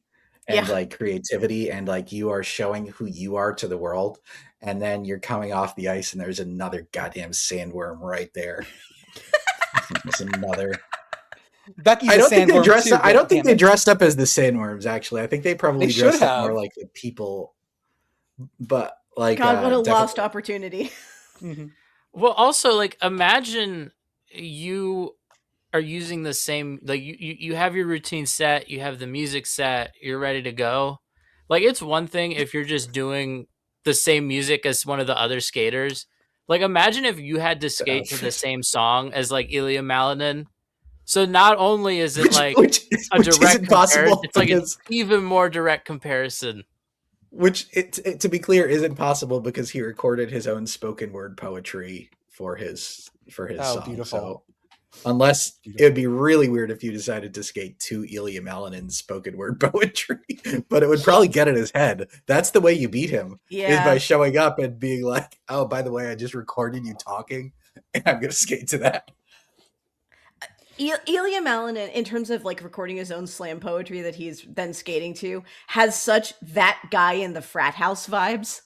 and like creativity, and like you are showing who you are to the world, and then you're coming off the ice and there's another goddamn sandworm right there. There's another. Becky's I don't think they dressed up. I don't think they dressed up as the sandworms. Actually, I think they probably dressed up more like the people. But like, God, what a lost opportunity. Well, also like imagine you are using the same, like you have your routine set, you have the music set, you're ready to go. Like it's one thing if you're just doing the same music as one of the other skaters, Like, imagine if you had to skate to the same song as like Ilya Malinin. So not only is it like a direct comparison, it's like an even more direct comparison. Which, to be clear, isn't possible because he recorded his own spoken word poetry for his song. Beautiful. So, unless it would be really weird if you decided to skate to Ilya Malinin's spoken word poetry, but it would probably get in his head. That's the way you beat him, is by showing up and being like, "Oh, by the way, I just recorded you talking, and I'm going to skate to that." Ilya Malinin, in terms of like recording his own slam poetry that he's then skating to, has such that guy in the frat house vibes.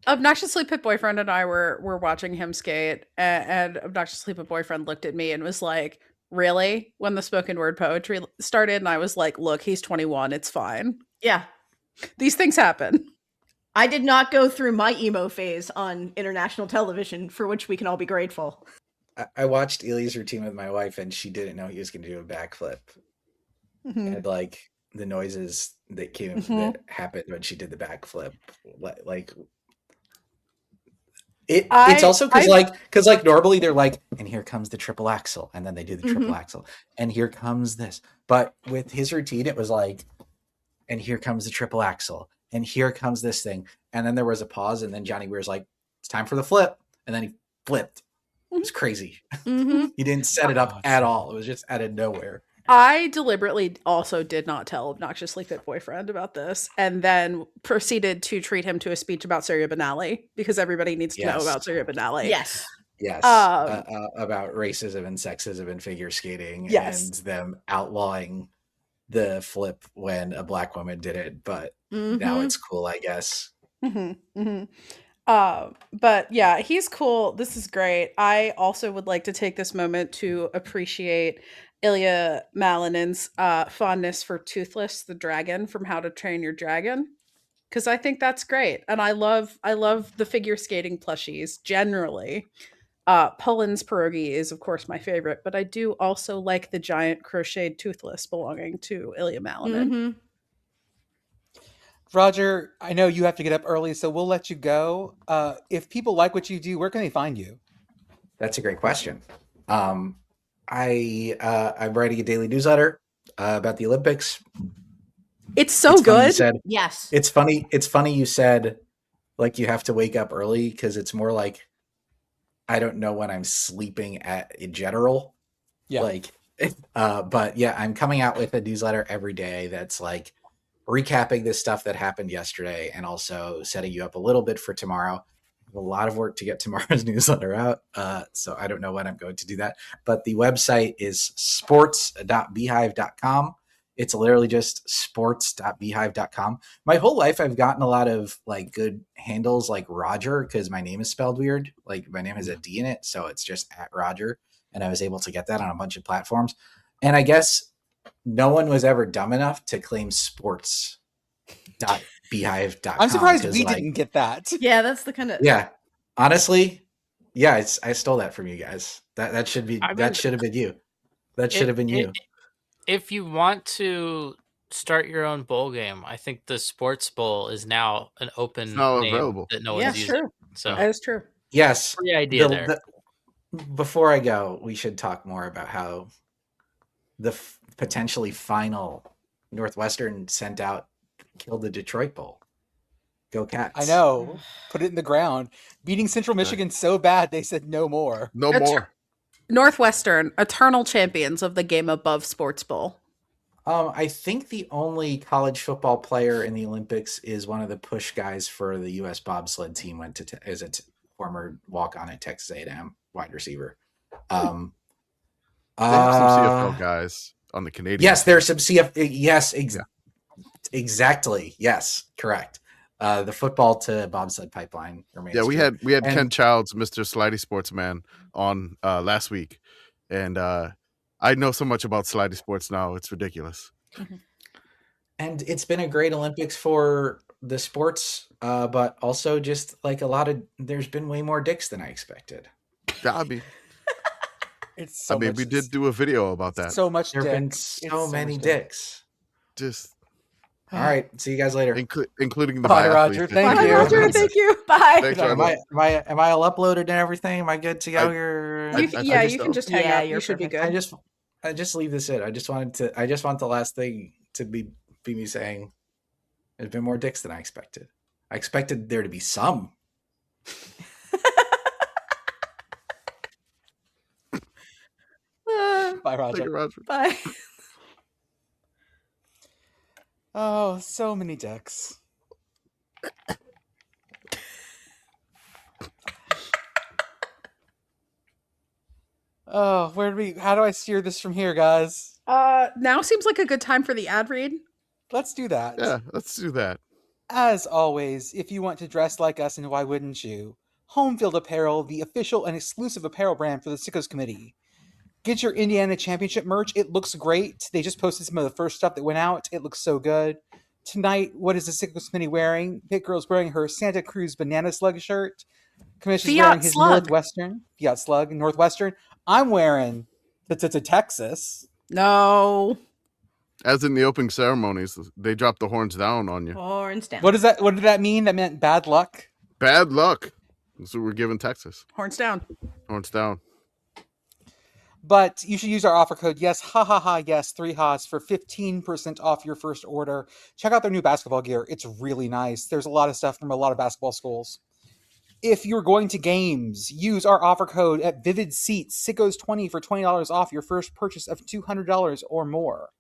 Obnoxiously Pit Boyfriend and I were watching him skate, and Obnoxiously Pit Boyfriend looked at me and was like, "Really?" When the spoken word poetry started, and I was like, "Look, he's 21. It's fine. Yeah, these things happen." I did not go through my emo phase on international television, for which we can all be grateful. I watched Ilya's routine with my wife, and she didn't know he was going to do a backflip. And like the noises that that happened when she did the backflip, like it's also because normally they're like, and here comes the triple axel, and then they do the triple axel, and here comes this. But with his routine, it was like, and here comes the triple axel, and here comes this thing, and then there was a pause, and then Johnny Weir's like, "It's time for the flip," and then he flipped. It was crazy. He didn't set it up at all. It was just out of nowhere. I deliberately also did not tell Obnoxiously Fit Boyfriend about this, and then proceeded to treat him to a speech about Surya Benali, because everybody needs to know about Surya Benali. Yes. About racism and sexism in figure skating, and them outlawing the flip when a black woman did it, but now it's cool, I guess. But yeah, he's cool. This is great. I also would like to take this moment to appreciate Ilya Malinin's fondness for Toothless the dragon from How to Train Your Dragon, because I think that's great, and I love the figure skating plushies generally. Poland's pierogi is of course my favorite, but I do also like the giant crocheted Toothless belonging to Ilya Malinin. Rodger, I know you have to get up early, so we'll let you go. If people like what you do, where can they find you? That's a great question. I'm writing a daily newsletter about the Olympics. It's so good. Yes. It's funny you said like you have to wake up early, because it's more like I don't know when I'm sleeping in general. Yeah. But yeah, I'm coming out with a newsletter every day that's like recapping this stuff that happened yesterday, and also setting you up a little bit for tomorrow. I have a lot of work to get tomorrow's newsletter out, so I don't know when I'm going to do that. But the website is sports.beehive.com. It's literally just sports.beehive.com. My whole life, I've gotten a lot of like good handles like Rodger, because my name is spelled weird. Like my name has a D in it, so it's just @Rodger, and I was able to get that on a bunch of platforms. And I guess no one was ever dumb enough to claim sports.beehive.com. I'm surprised we didn't get that. Yeah, that's the kind of... Yeah, honestly, yeah, I stole that from you guys. That should be that should have been you. That should have been you. If you want to start your own bowl game, I think the Sports Bowl is now an open name available. that no one's using. True. So that is true. Yes, free idea there. Before I go, we should talk more about how the potentially final Northwestern sent out killed the Detroit Bowl. Go Cats. I know. Put it in the ground. Beating Central Michigan so bad, they said no more. No more. Northwestern, eternal champions of the game above Sports Bowl. I think the only college football player in the Olympics is one of the push guys for the U.S. bobsled team. Went to as a former walk-on at Texas A&M, wide receiver. They have some CFL guys on the Canadian. Yes, there's some CFL. Yes, exactly. Yes, correct. The football to bobsled pipeline remains. Yeah, we had Ken Childs, Mr. Slidey Sportsman, on last week, and I know so much about Slidey Sports now; it's ridiculous. And it's been a great Olympics for the sports, but also just like there's been way more dicks than I expected. Bobby. We did do a video about that. So much. There have been so many dicks. Just All right. See you guys later. Including the Bye, biathlete. Roger. Thank Bye, you. Roger. Thank you. Bye. Thanks, am Roger. I all uploaded and everything? Am I good to go here? You can just hang up. You're You should be good. I just leave this in. I just want the last thing to be me saying there's been more dicks than I expected. I expected there to be some. Bye, Roger. Thank you, Roger. Bye. Oh, so many dicks. Oh, how do I steer this from here, guys? Now seems like a good time for the ad read. Let's do that. Yeah, let's do that. As always, if you want to dress like us, and why wouldn't you? Home Field Apparel, the official and exclusive apparel brand for the Sickos Committee. Get your Indiana Championship merch. It looks great. They just posted some of the first stuff that went out. It looks so good. Tonight, what is the Sickos Committee wearing? Pitt Girl's wearing her Santa Cruz Banana Slug shirt. Commish is wearing his Northwestern. Fiat Slug, Northwestern. I'm wearing the Texas. No. As in the opening ceremonies, they dropped the horns down on you. Horns down. What did that mean? That meant bad luck? Bad luck. That's what we're giving Texas. Horns down. Horns down. But you should use our offer code yes, yes, 3 ha's for 15% off your first order. Check out their new basketball gear. It's really nice. There's a lot of stuff from a lot of basketball schools. If you're going to games, use our offer code at Vivid Seats, Sickos20 for $20 off your first purchase of $200 or more.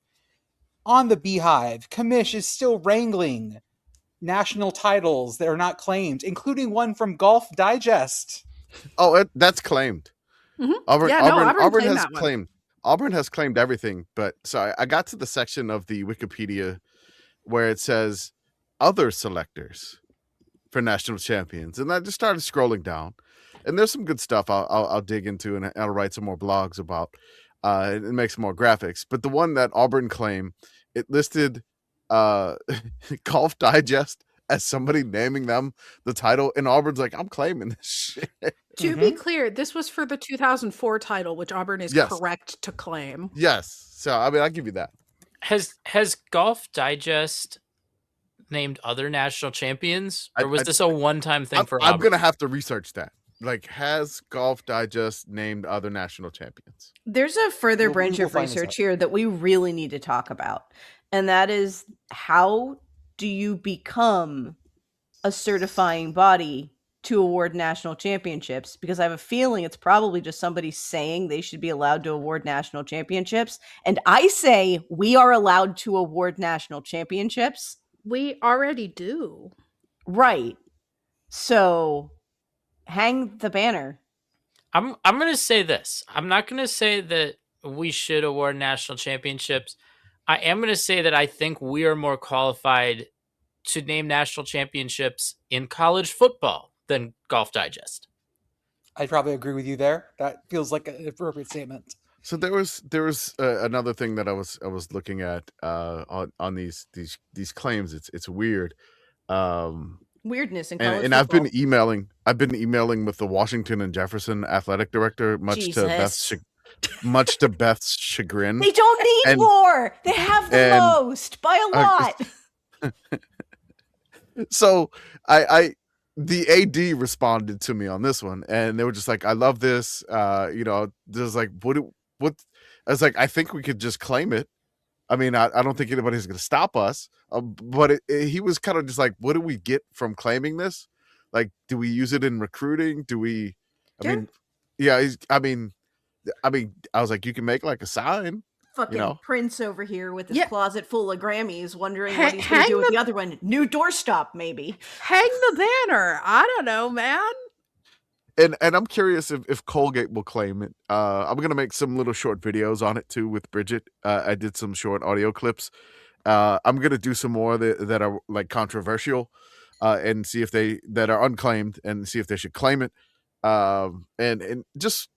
On the Beehive, Commish is still wrangling national titles that are not claimed, including one from Golf Digest. Oh, that's claimed. Mm-hmm. Auburn has claimed. Auburn has claimed everything, but so I got to the section of the Wikipedia where it says other selectors for national champions, and I just started scrolling down, and there's some good stuff I'll dig into, and I'll write some more blogs about and make some more graphics. But the one that Auburn claimed, it listed Golf Digest as somebody naming them the title, and Auburn's like, I'm claiming this shit. To be clear, this was for the 2004 title, which Auburn is correct to claim. Yes. So, I mean, I'll give you that. Has Golf Digest named other national champions? Or was this a one-time thing for Auburn? I'm going to have to research that. Like, has Golf Digest named other national champions? There's a further branch of research here that we really need to talk about. And that is, how do you become a certifying body to award national championships? Because I have a feeling it's probably just somebody saying they should be allowed to award national championships. And I say we are allowed to award national championships. We already do. Right. So hang the banner. I'm going to say this. I'm not going to say that we should award national championships. I am going to say that I think we are more qualified to name national championships in college football than Golf Digest. I'd probably agree with you there. That feels like an appropriate statement. So there was another thing that I was looking at on these claims. It's weird. Weirdness in college and football. I've been emailing with the Washington and Jefferson athletic director, much to Beth's chagrin. They don't need more. They have the most by a lot. So the AD responded to me on this one, and they were just like, I love this. There's like, what? I was like, I think we could just claim it. I mean, I don't think anybody's going to stop us. But he was kind of just like, what do we get from claiming this? Like, do we use it in recruiting? Do we? I mean, I was like, you can make like a sign. Fucking Prince over here with his closet full of Grammys, wondering what he's going to do with the other one. New doorstop, maybe. Hang the banner. I don't know, man. And I'm curious if Colgate will claim it. I'm going to make some little short videos on it too with Bridget. I did some short audio clips. I'm going to do some more that are like controversial and see if that are unclaimed and see if they should claim it. And just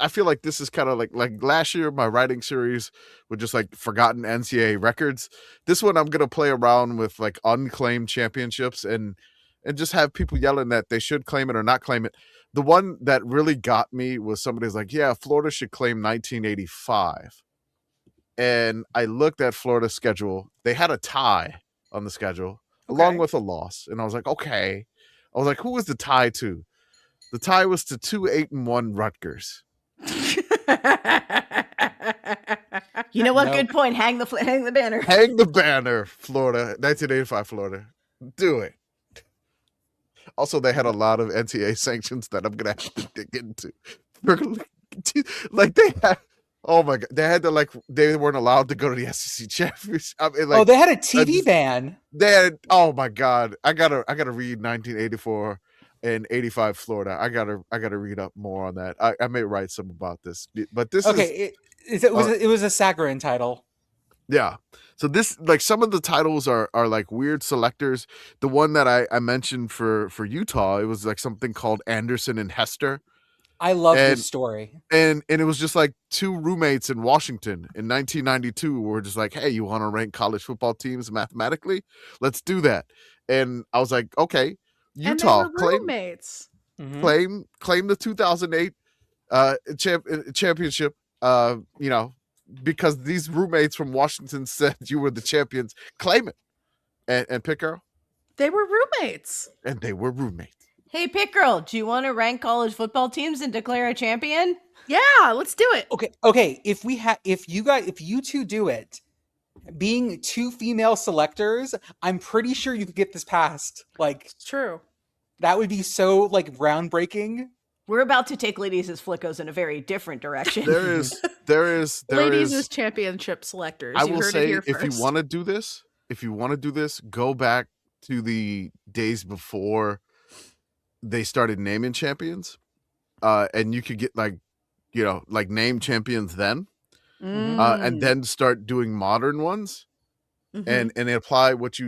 I feel like this is kind of like last year, my writing series with just like forgotten NCAA records. This one, I'm going to play around with like unclaimed championships and just have people yelling that they should claim it or not claim it. The one that really got me was somebody's like, yeah, Florida should claim 1985. And I looked at Florida's schedule. They had a tie on the schedule, along with a loss. And I was like, okay. I was like, who was the tie to? The tie was to 2-8-1 Rutgers. You know what? Good point. Hang the banner. Hang the banner, Florida. 1985 Florida. Do it. Also, they had a lot of NCAA sanctions that I'm going to have to dig into. Like, they had... Oh my God! They had to they weren't allowed to go to the SEC championship. I mean, they had a TV ban. They had. Oh my God! I gotta read 1984 and 85 Florida. I gotta read up more on that. I may write some about this, but this it was a Sagarin title. Yeah. So this some of the titles are like weird selectors. The one that I mentioned for Utah, it was like something called Anderson and Hester. I love this story. And it was just like two roommates in Washington in 1992 were just like, hey, you want to rank college football teams mathematically? Let's do that. And I was like, okay, Utah, claim the 2008 championship, because these roommates from Washington said you were the champions. Claim it. And Pitt Girl? They were roommates. And they were roommates. Hey, Pitt Girl, do you want to rank college football teams and declare a champion? Yeah, let's do it. Okay. If you two do it, being two female selectors, I'm pretty sure you could get this passed. It's true. That would be so groundbreaking. We're about to take ladies as flickos in a very different direction. There is ladies as championship selectors. I will say, if you want to do this, go back to the days before they started naming champions, and you could get name champions then, and then start doing modern ones, and apply what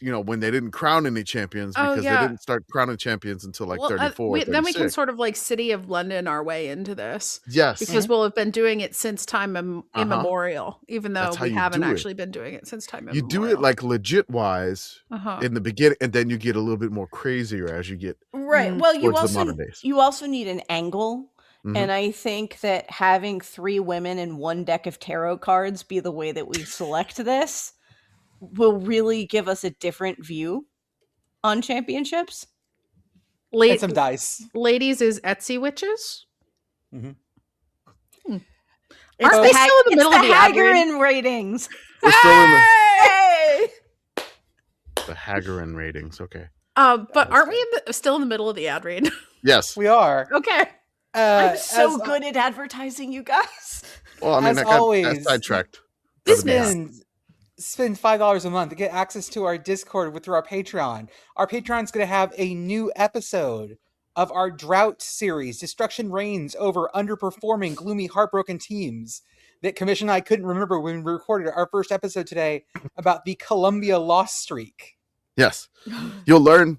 when they didn't crown any champions, because they didn't start crowning champions until 34. Then we can sort of City of London our way into this. Yes, because we'll have been doing it since time immemorial, even though we haven't actually been doing it since time immemorial. You do it legit wise in the beginning, and then you get a little bit more crazier as you get Well, you you also need an angle. And I think that having 3 women and 1 deck of tarot cards be the way that we select this will really give us a different view on championships. And some dice. Ladies is Etsy witches. Aren't they still in the middle of the Hagarin ratings? We're still in the Hagarin ratings. Okay. But aren't we still in the middle of the ad read? Yes, we are. Okay. I'm so good at advertising, you guys. Well, I mean, as always, got sidetracked. Spend $5 a month to get access to our Discord through our Patreon. Our Patreon's going to have a new episode of our drought series, Destruction Reigns over underperforming, gloomy, heartbroken teams, that Commish and I couldn't remember when we recorded our first episode today about the Columbia loss streak. Yes, you'll learn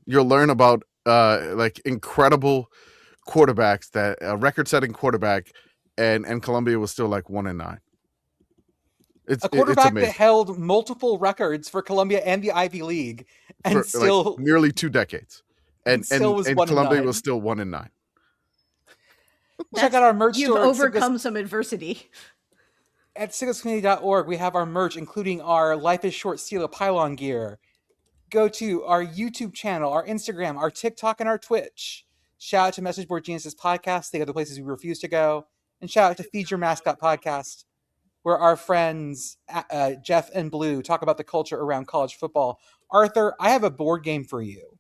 about incredible quarterbacks, that a record-setting quarterback, and Columbia was still 1-9. A quarterback that held multiple records for Columbia and the Ivy League, and for still nearly 2 decades, and Columbia was still 1-9. Check out our merch store. You've overcome some adversity. At sickoscommunity.org, we have our merch, including our Life is Short Steel Pylon gear. Go to our YouTube channel, our Instagram, our TikTok, and our Twitch. Shout out to Message Board Geniuses Podcast. They go to places we refuse to go. And shout out to Feed Your Mascot Podcast, where our friends Jeff and Blue talk about the culture around college football. Arthur, I have a board game for you.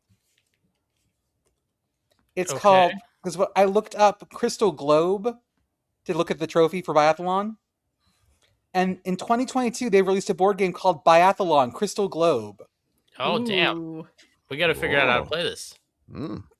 It's called, because I looked up Crystal Globe to look at the trophy for biathlon. And in 2022, they released a board game called Biathlon Crystal Globe. Oh, damn. We got to figure out how to play this.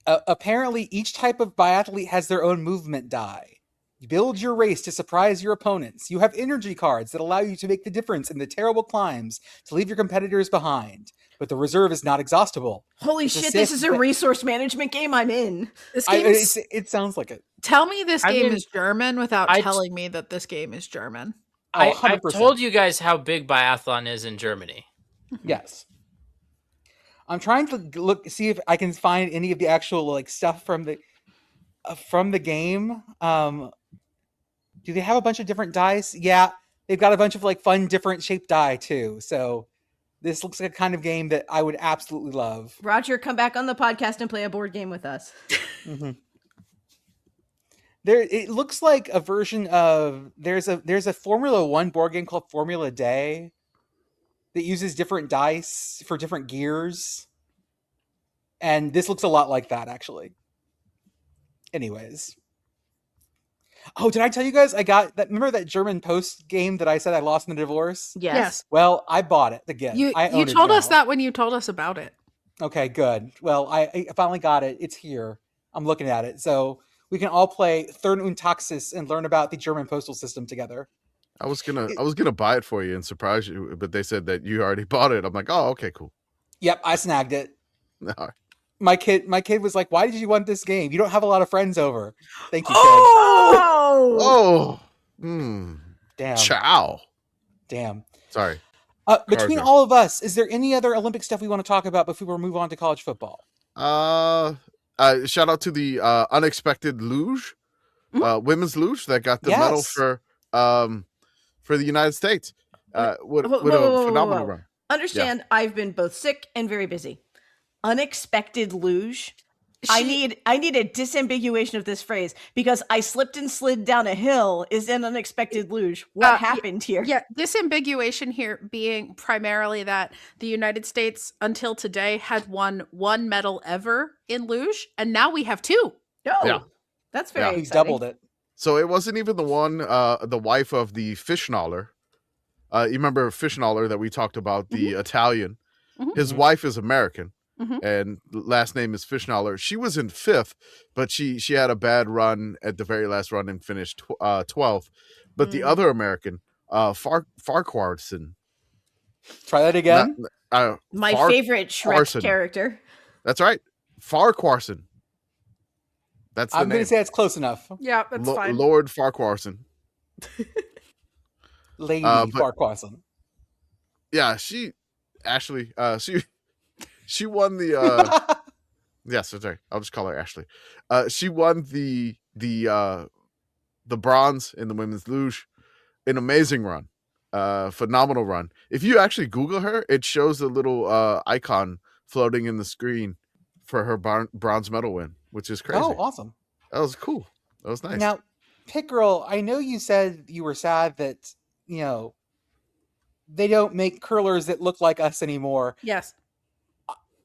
Apparently, each type of biathlete has their own movement die. Build your race to surprise your opponents. You have energy cards that allow you to make the difference in the terrible climbs to leave your competitors behind. But the reserve is not exhaustible. Holy shit, this is a resource management game I'm in. This game it sounds like it. Tell me this game is German without telling me that this game is German. I've told you guys how big biathlon is in Germany. Yes. I'm trying to see if I can find any of the actual stuff from the game. Do they have a bunch of different dice? Yeah, they've got a bunch of fun, different shaped die too. So This looks like a kind of game that I would absolutely love. Roger, come back on the podcast and play a board game with us. Mm-hmm. It looks like a version of there's a Formula 1 board game called Formula Day that uses different dice for different gears. And this looks a lot like that, actually. Anyways. Oh, did I tell you guys I got that? Remember that German Post game that I said I lost in the divorce? Yes. Well, I bought it again. You told us that when you told us about it. Okay, good. Well, I finally got it. It's here. I'm looking at it. So we can all play Thurn und Taxis and learn about the German postal system together. I was gonna buy it for you and surprise you, but they said that you already bought it. I'm like, oh, okay, cool. Yep, I snagged it. No. My kid was like, "Why did you want this game? You don't have a lot of friends over." Thank you, kid. Oh, damn. Ciao. Damn. Sorry. Between all of us, is there any other Olympic stuff we want to talk about before we move on to college football? Shout out to the unexpected luge, women's luge that got the medal for the United States. What a phenomenal run. Understand, I've been both sick and very busy. Unexpected luge. I need a disambiguation of this phrase because I slipped and slid down a hill is an unexpected luge. What happened here? Yeah, disambiguation here being primarily that the United States until today had won one medal ever in luge, and now we have two. That's very exciting. He's doubled it. So it wasn't even the one, the wife of the Fischnaller. You remember Fischnaller that we talked about, the Italian. His wife is American. And last name is Fischnaller. She was in 5th, but she had a bad run at the very last run and finished 12th. But the other American, Farquharson. Try that again. My favorite Shrek character. That's right, Farquharson. That's the name. I'm going to say it's close enough. Yeah, that's fine. Lord Farquharson. Lady Farquharson. Yeah, she won the yes, sorry. I'll just call her Ashley. She won the bronze in the women's luge. An amazing run. Phenomenal run. If you actually Google her, it shows a little icon floating in the screen for her bronze medal win, which is crazy. Oh, awesome. That was cool. That was nice. Now, Pitt Girl, I know you said you were sad that, they don't make curlers that look like us anymore. Yes.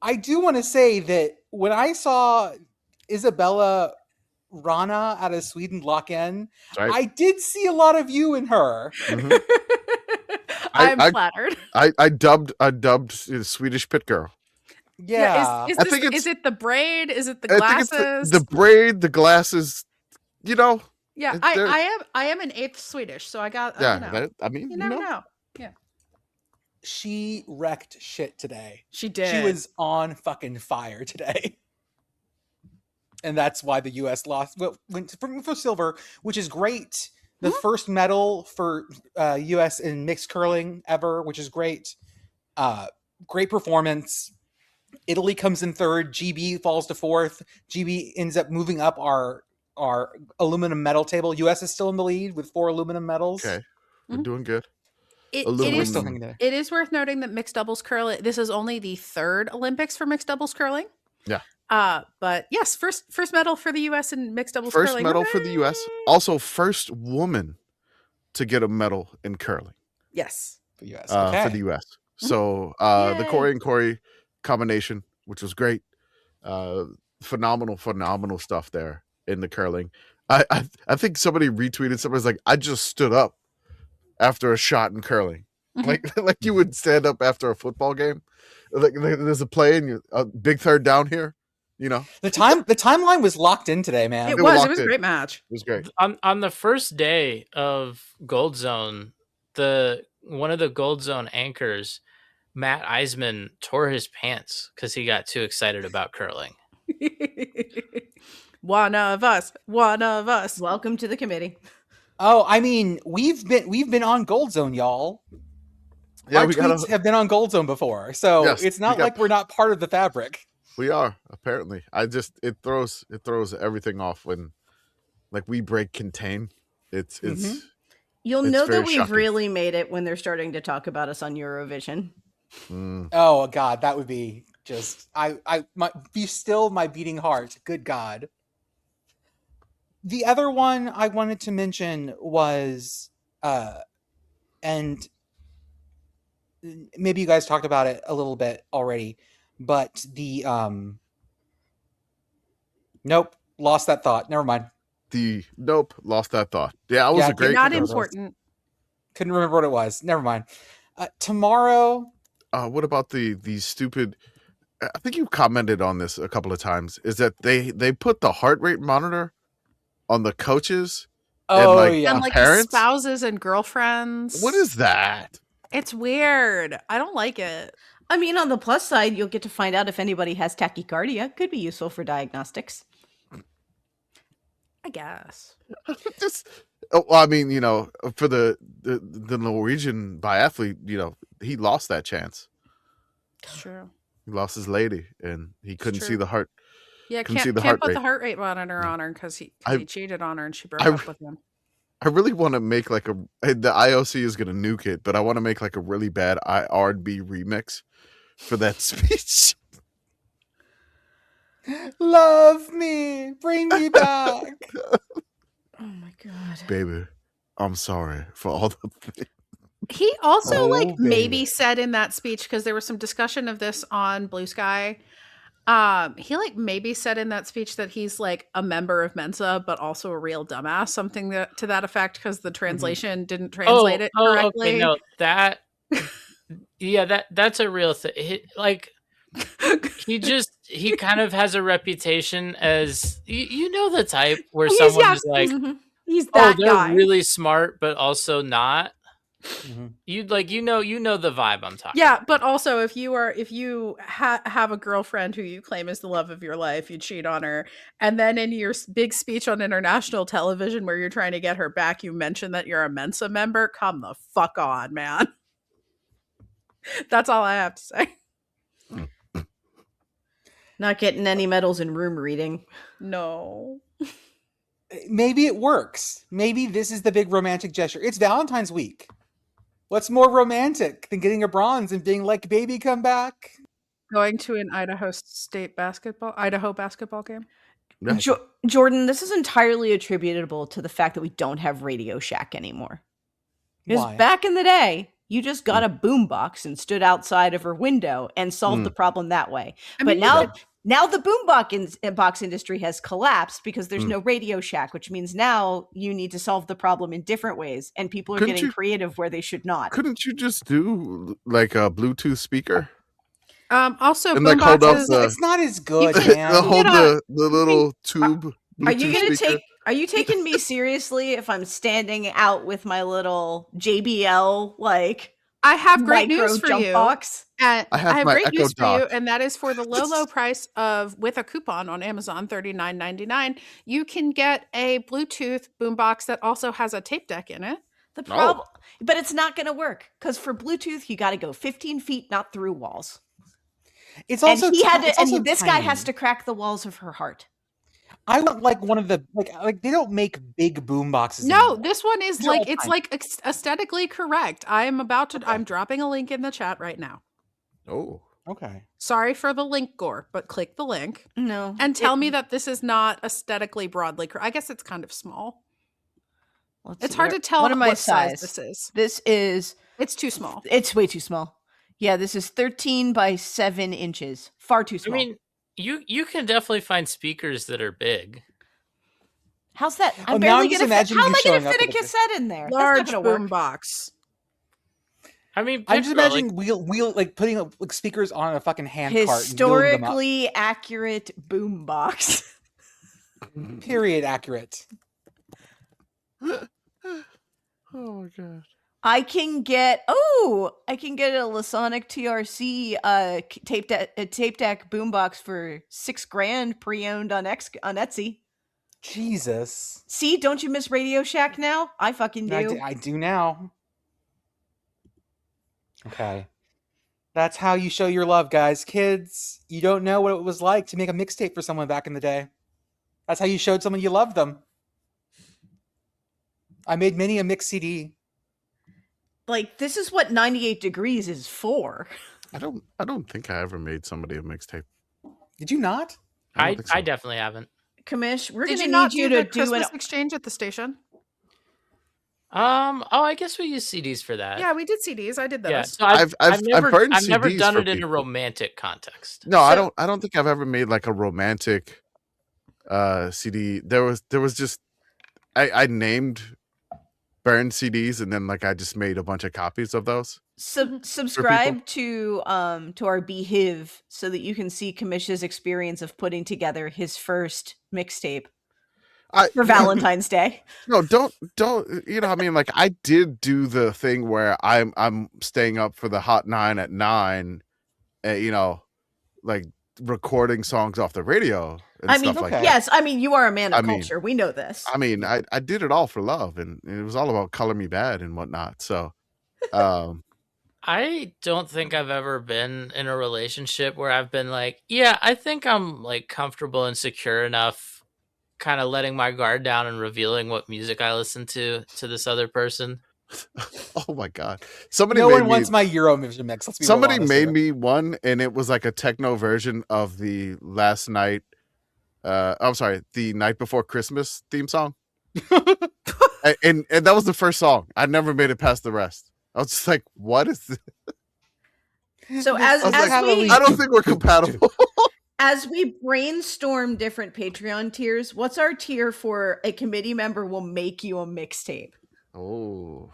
I do want to say that when I saw Isabella Rana out of Sweden lock in, I did see a lot of you in her. I'm flattered. I dubbed Swedish Pitt Girl. Yeah. Is it the braid? Is it the glasses? I think it's the braid, the glasses, Yeah, I am an 8th Swedish, so I got. Yeah, you never know. Yeah. She wrecked shit today. She did. She was on fucking fire today. And that's why the U.S. lost. Well, went for silver, which is great. The first medal for U.S. in mixed curling ever, which is great. Great performance. Italy comes in 3rd. GB falls to 4th. GB ends up moving up our aluminum medal table. U.S. is still in the lead with 4 aluminum medals. Okay, we're doing good. It is worth noting that mixed doubles curling, this is only the 3rd Olympics for mixed doubles curling. Yeah. But yes, first medal for the U.S. in mixed doubles curling. First medal for the U.S. Also, first woman to get a medal in curling. Yes. For the U.S. For the U.S. So the Korey and Korey combination, which was great. Phenomenal stuff there in the curling. I think somebody retweeted, somebody's like, I just stood up after a shot in curling. Like you would stand up after a football game. Like there's a play and a big third down here. The timeline was locked in today, man. It was a great match. It was great. On the first day of Gold Zone, one of the Gold Zone anchors, Matt Eisman, tore his pants because he got too excited about curling. One of us. Welcome to the committee. Oh, I mean, we've been on Gold Zone, y'all. Yeah, our tweets have been on Gold Zone before, so yes, it's not like we're not part of the fabric. We are, apparently. It throws everything off when we break contain. You'll know that we've really made it when they're starting to talk about us on Eurovision. Oh God, that would be just be still my beating heart. Good God. The other one I wanted to mention was, and maybe you guys talked about it a little bit already, but the nope, lost that thought. Never mind. Lost that thought. Yeah, it was a great. Not important. Couldn't remember what it was. Never mind. Tomorrow. What about the stupid? I think you commented on this a couple of times. Is that they put the heart rate monitor on the coaches? Oh, and like parents? Spouses and girlfriends. What is that? It's weird. I don't like it. I mean, on the plus side, you'll get to find out if anybody has tachycardia. Could be useful for diagnostics. I guess. I mean, for the Norwegian biathlete, he lost that chance. It's true. He lost his lady, and he couldn't see the heart. Yeah, can't put the heart rate monitor on her because he cheated on her and she broke up with him. I really want to make the IOC is going to nuke it, but I want to make a really bad I.R.B remix for that speech. Love me, bring me back. Oh my God, baby, I'm sorry for all the things. He also maybe said in that speech, because there was some discussion of this on Blue Sky. He maybe said in that speech that he's a member of Mensa, but also a real dumbass, something to that effect, because the translation didn't translate it correctly. Okay, no, that's a real thing. He kind of has a reputation as the type where someone's he's that they're guy. really smart, but also not. Mm-hmm. You know the vibe I'm talking. Yeah, but also if you have a girlfriend who you claim is the love of your life, you cheat on her, and then in your big speech on international television where you're trying to get her back, you mention that you're a Mensa member. Come the fuck on, man. That's all I have to say. Not getting any medals in room reading. No. Maybe it works. Maybe this is the big romantic gesture. It's Valentine's week. What's more romantic than getting a bronze and being like, baby, come back? Going to an Idaho basketball game? Jordan, this is entirely attributable to the fact that we don't have Radio Shack anymore. Because back in the day, you just got a boombox and stood outside of her window and solved the problem that way. Now the boombox industry has collapsed because there's no Radio Shack, which means now you need to solve the problem in different ways, and people are getting creative where they should not. Couldn't you just do a Bluetooth speaker? Also, and boomboxes. It's not as good, man. Hold the little tube. Are you taking me seriously if I'm standing out with my little JBL I have great news for you. Box? I have great news for you, and that is for the low price of, with a coupon on Amazon, $39.99, you can get a Bluetooth boombox that also has a tape deck in it. The problem, but it's not going to work because for Bluetooth you got to go 15 feet, not through walls. It's also this guy has to crack the walls of her heart. I want one of the they don't make big boom boxes. No, anymore. this one is it's aesthetically correct. I'm dropping a link in the chat right now. Oh, okay. Sorry for the link gore, but click the link. No, and tell me that this is not aesthetically broadly. I guess it's kind of small. It's hard to tell what size this is. It's too small. It's way too small. Yeah, this is 13 by 7 inches. Far too small. I mean, you can definitely find speakers that are big. How's that? I'm barely going to fit. How am I going to fit a cassette in there? Large boom box. I mean, I'm just imagining wheel putting speakers on a fucking hand cart. Historically accurate boom box. Period accurate. Oh my god. I can get a Lasonic TRC tape deck boombox for $6,000 pre-owned on Etsy. Jesus. See, don't you miss Radio Shack now? I fucking do. I do now. Okay. That's how you show your love, guys. Kids, you don't know what it was like to make a mixtape for someone back in the day. That's how you showed someone you loved them. I made many a mix CD. This is what 98 Degrees is for. I don't think I ever made somebody a mixtape. Did you not? I definitely haven't. Commish, we're going to need you to do Christmas exchange at the station. I guess we use CDs for that. Yeah, we did CDs. I did those. Yeah, so I've never done it in a romantic context. No, so, I don't think I've ever made like a romantic CD. There was just I named burned CDs and then like I just made a bunch of copies of those. Subscribe to our BHIV so that you can see Commish's experience of putting together his first mixtape for Valentine's Day. No, don't you know, I mean, like I did do the thing where I'm staying up for the Hot 9 at 9, you know, like recording songs off the radio and stuff like that. Yes, I mean, you are a man of culture. We know this. I mean, I did it all for love, and it was all about Color Me Bad and whatnot. So I don't think I've ever been in a relationship where I've been like, yeah, I think I'm like comfortable and secure enough, kind of letting my guard down and revealing what music I listen to this other person. Oh my God. No one wants my Eurovision mix. Somebody made me one, and it was like a techno version of the Last Night. The Night Before Christmas theme song. and that was the first song. I never made it past the rest. I was just like, what is this? So I don't think we're compatible. As we brainstorm different Patreon tiers, what's our tier for a committee member will make you a mixtape? Oh,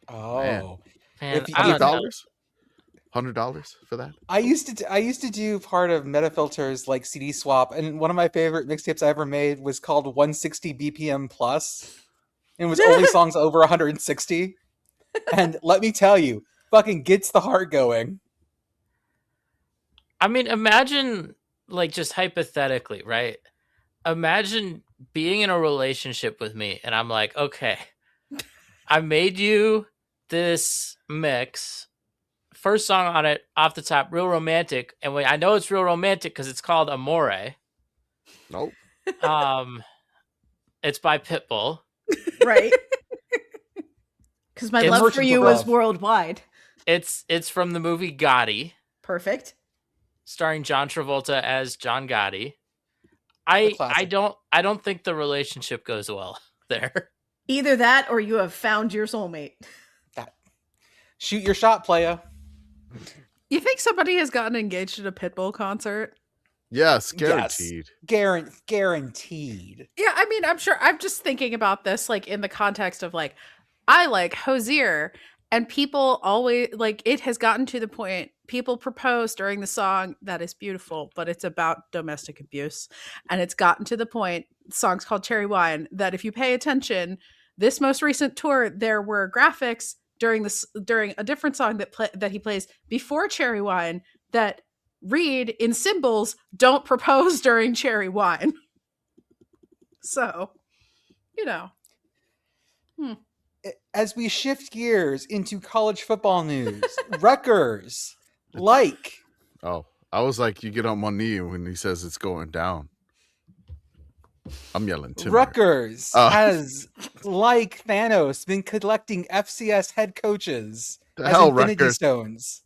man. $100 for that. I used to do part of Metafilter's like CD swap, and one of my favorite mixtapes I ever made was called 160 BPM Plus. It was only songs over 160. And let me tell you, fucking gets the heart going. I mean, imagine, like, just hypothetically, right? Imagine being in a relationship with me, and I'm like, okay, I made you this mix. First song on it, off the top, real romantic. And I know it's real romantic because it's called Amore. Nope. It's by Pitbull. Right. Because my love for you was worldwide. It's from the movie Gotti. Perfect. Starring John Travolta as John Gotti. I don't think the relationship goes well there. Either that or you have found your soulmate. Shoot your shot, playa. You think somebody has gotten engaged at a Pitbull concert? Yes, guaranteed. Yes, guaranteed. Yeah, I mean, I'm sure. I'm just thinking about this like in the context of like, I like Hozier, and people always like it has gotten to the point people propose during the song that is beautiful, but it's about domestic abuse. And it's gotten to the point, the song's called Cherry Wine, that if you pay attention, this most recent tour, there were graphics during a different song that he plays before Cherry Wine that read in symbols, "Don't propose during Cherry Wine." So, you know. As we shift gears into college football news, Rutgers, like. Oh, I was like, you get on one knee when he says it's going down. I'm yelling timber. Rutgers has, like Thanos, been collecting FCS head coaches as Infinity Stones.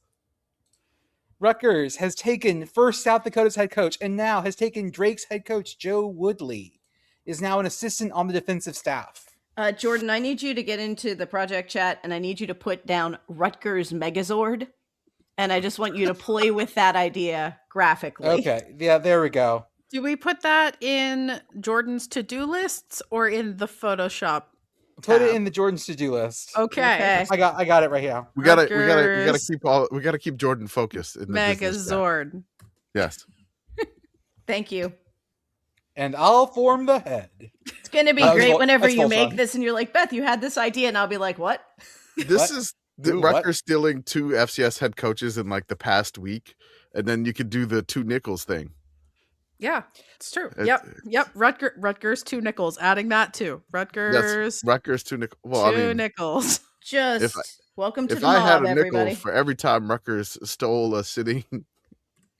Rutgers has taken first South Dakota's head coach and now has taken Drake's head coach. Joe Woodley is now an assistant on the defensive staff. Jordan, I need you to get into the project chat and I need you to put down Rutgers Megazord. And I just want you to play with that idea graphically. Okay. Yeah, there we go. Do we put that in Jordan's to-do lists or in the Photoshop tab? Put it in the Jordan's to-do list. Okay. I got it right here. We gotta keep Jordan focused in the Megazord. Yes. Thank you. And I'll form the head. It's going to be great whenever you make this and you're like, Beth, you had this idea. And I'll be like, what? Is Rutgers stealing 2 FCS head coaches in like the past week. And then you could do the 2 nickels thing. Yeah, it's true. Yep. Rutgers 2 nickels. Adding that too. Rutgers 2 nickels. Well, 2 nickels. Welcome to the mob, everybody. If I had a nickel for every time Rutgers stole a sitting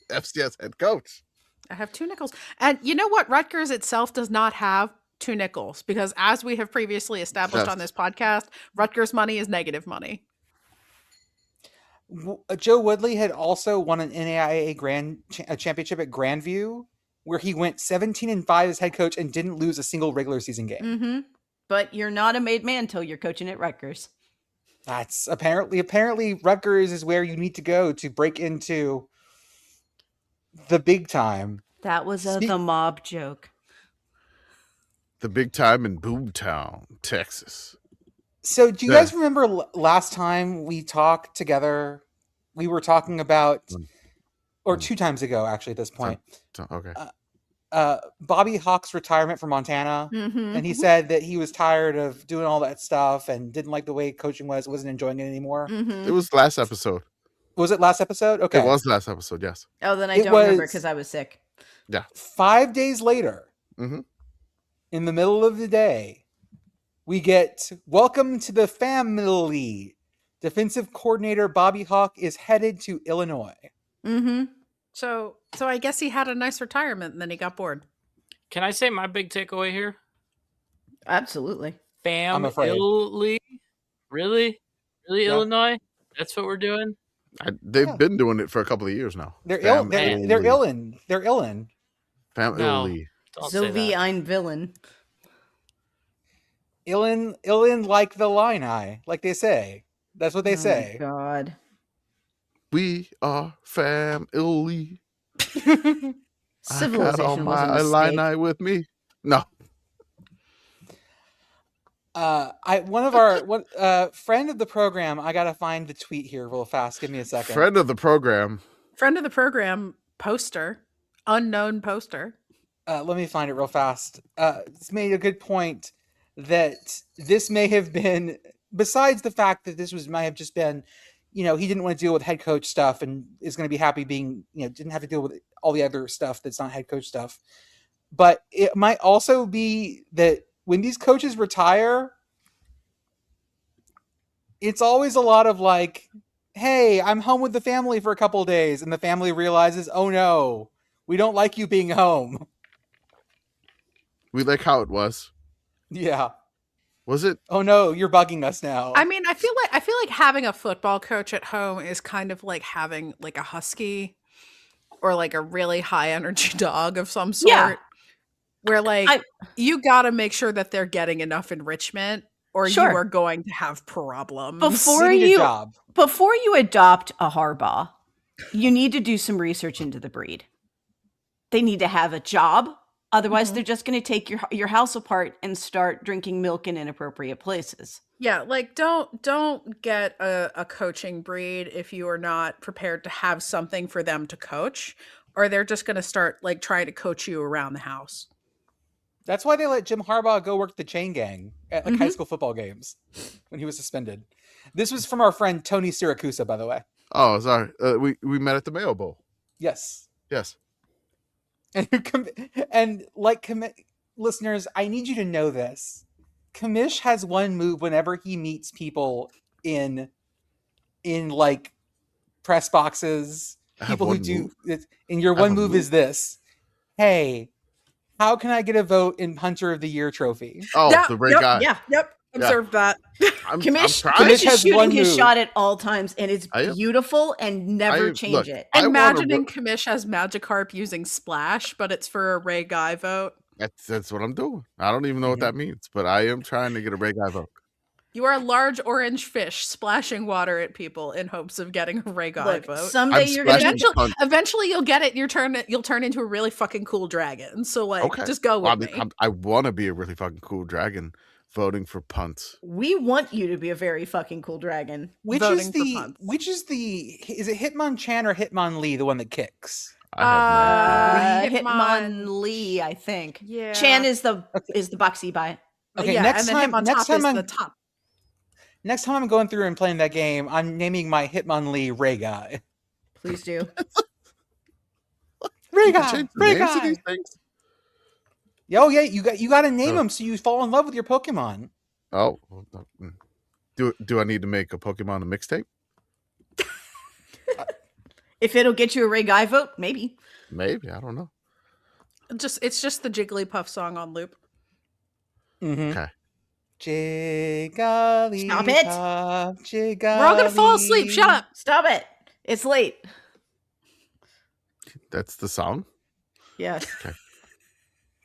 FCS head coach. I have 2 nickels. And you know what? Rutgers itself does not have 2 nickels because as we have previously established on this podcast, Rutgers money is negative money. Joe Woodley had also won an NAIA championship at Grandview, where he went 17-5 as head coach and didn't lose a single regular season game. Mm-hmm. But you're not a made man until you're coaching at Rutgers. That's apparently Rutgers is where you need to go to break into the big time. That was the mob joke. The big time in Boomtown, Texas. So do you guys remember last time we talked together? We were talking about, or 2 times ago, actually, at this point. Okay. Bobby Hauck's retirement from Montana. Mm-hmm. And he said that he was tired of doing all that stuff and didn't like the way coaching wasn't enjoying it anymore. Mm-hmm. It was last episode. Was it last episode? Okay. It was last episode, yes. Oh, then I don't remember because I was sick. Yeah. 5 days later, in the middle of the day, we get welcome to the family. Defensive coordinator Bobby Hauck is headed to Illinois. Mm-hmm. So I guess he had a nice retirement and then he got bored. Can I say my big takeaway here? Absolutely. Family? Really? Yeah. Illinois? That's what we're doing? They've been doing it for a couple of years now. They're illin. Family. So wie ein Villain. Illin like the Illini, like they say. That's what they say. Oh my God. We are family. Civilization I got all my Illini with me. No. Friend of the program. I gotta find the tweet here real fast. Give me a second. Friend of the program. Poster, unknown poster. Let me find it real fast. It's made a good point that this may have been, besides the fact that might have just been, he didn't want to deal with head coach stuff and is going to be happy being, didn't have to deal with all the other stuff that's not head coach stuff. But it might also be that when these coaches retire, it's always a lot of like, hey, I'm home with the family for a couple of days. And the family realizes, oh no, we don't like you being home. We like how it was. Yeah. Was it? Oh no, you're bugging us now. I mean, I feel like having a football coach at home is kind of like having like a husky or like a really high energy dog of some sort. Yeah. Where like you got to make sure that they're getting enough enrichment or you are going to have problems. Before you adopt a Harbaugh, you need to do some research into the breed. They need to have a job. Otherwise, they're just going to take your house apart and start drinking milk in inappropriate places. Yeah, like don't get a coaching breed if you are not prepared to have something for them to coach, or they're just going to start like trying to coach you around the house. That's why they let Jim Harbaugh go work the chain gang at like high school football games when he was suspended. This was from our friend Tony Siracusa, by the way. Oh, sorry. We met at the Mayo Bowl. Yes. And listeners, I need you to know this. Commish has one move whenever he meets people in like press boxes. People who do it, and your one move is this. Hey, how can I get a vote in Hunter of the Year trophy? Oh, the great guy. Observed that. Commish is shooting his shot at all times, and it's beautiful and never change it. Imagining Commish as Magikarp using Splash, but it's for a Ray Guy vote. That's what I'm doing. I don't even know what that means, but I am trying to get a Ray Guy vote. You are a large orange fish splashing water at people in hopes of getting a Ray Guy vote. Someday you're gonna eventually you'll get it. You'll turn into a really fucking cool dragon. So just go with me. I want to be a really fucking cool dragon. Voting for punts. We want you to be a very fucking cool dragon. Is it Hitmonchan or Hitmonlee, the one that kicks? Hitmonlee, I think. Yeah. Chan is the boxy bite. Okay, next time I'm going through and playing that game, I'm naming my Hitmonlee Ray Guy. Please do. Ray Guy. Oh yeah, you got to name them so you fall in love with your Pokemon. Oh, do I need to make a Pokemon a mixtape? If it'll get you a Ray Guy vote, maybe. Maybe, I don't know. It's just the Jigglypuff song on loop. Mm-hmm. Okay. Jigglypuff, Stop it. Jigglypuff. We're all gonna fall asleep. Shut up. Stop it. It's late. That's the song? Yes. Okay.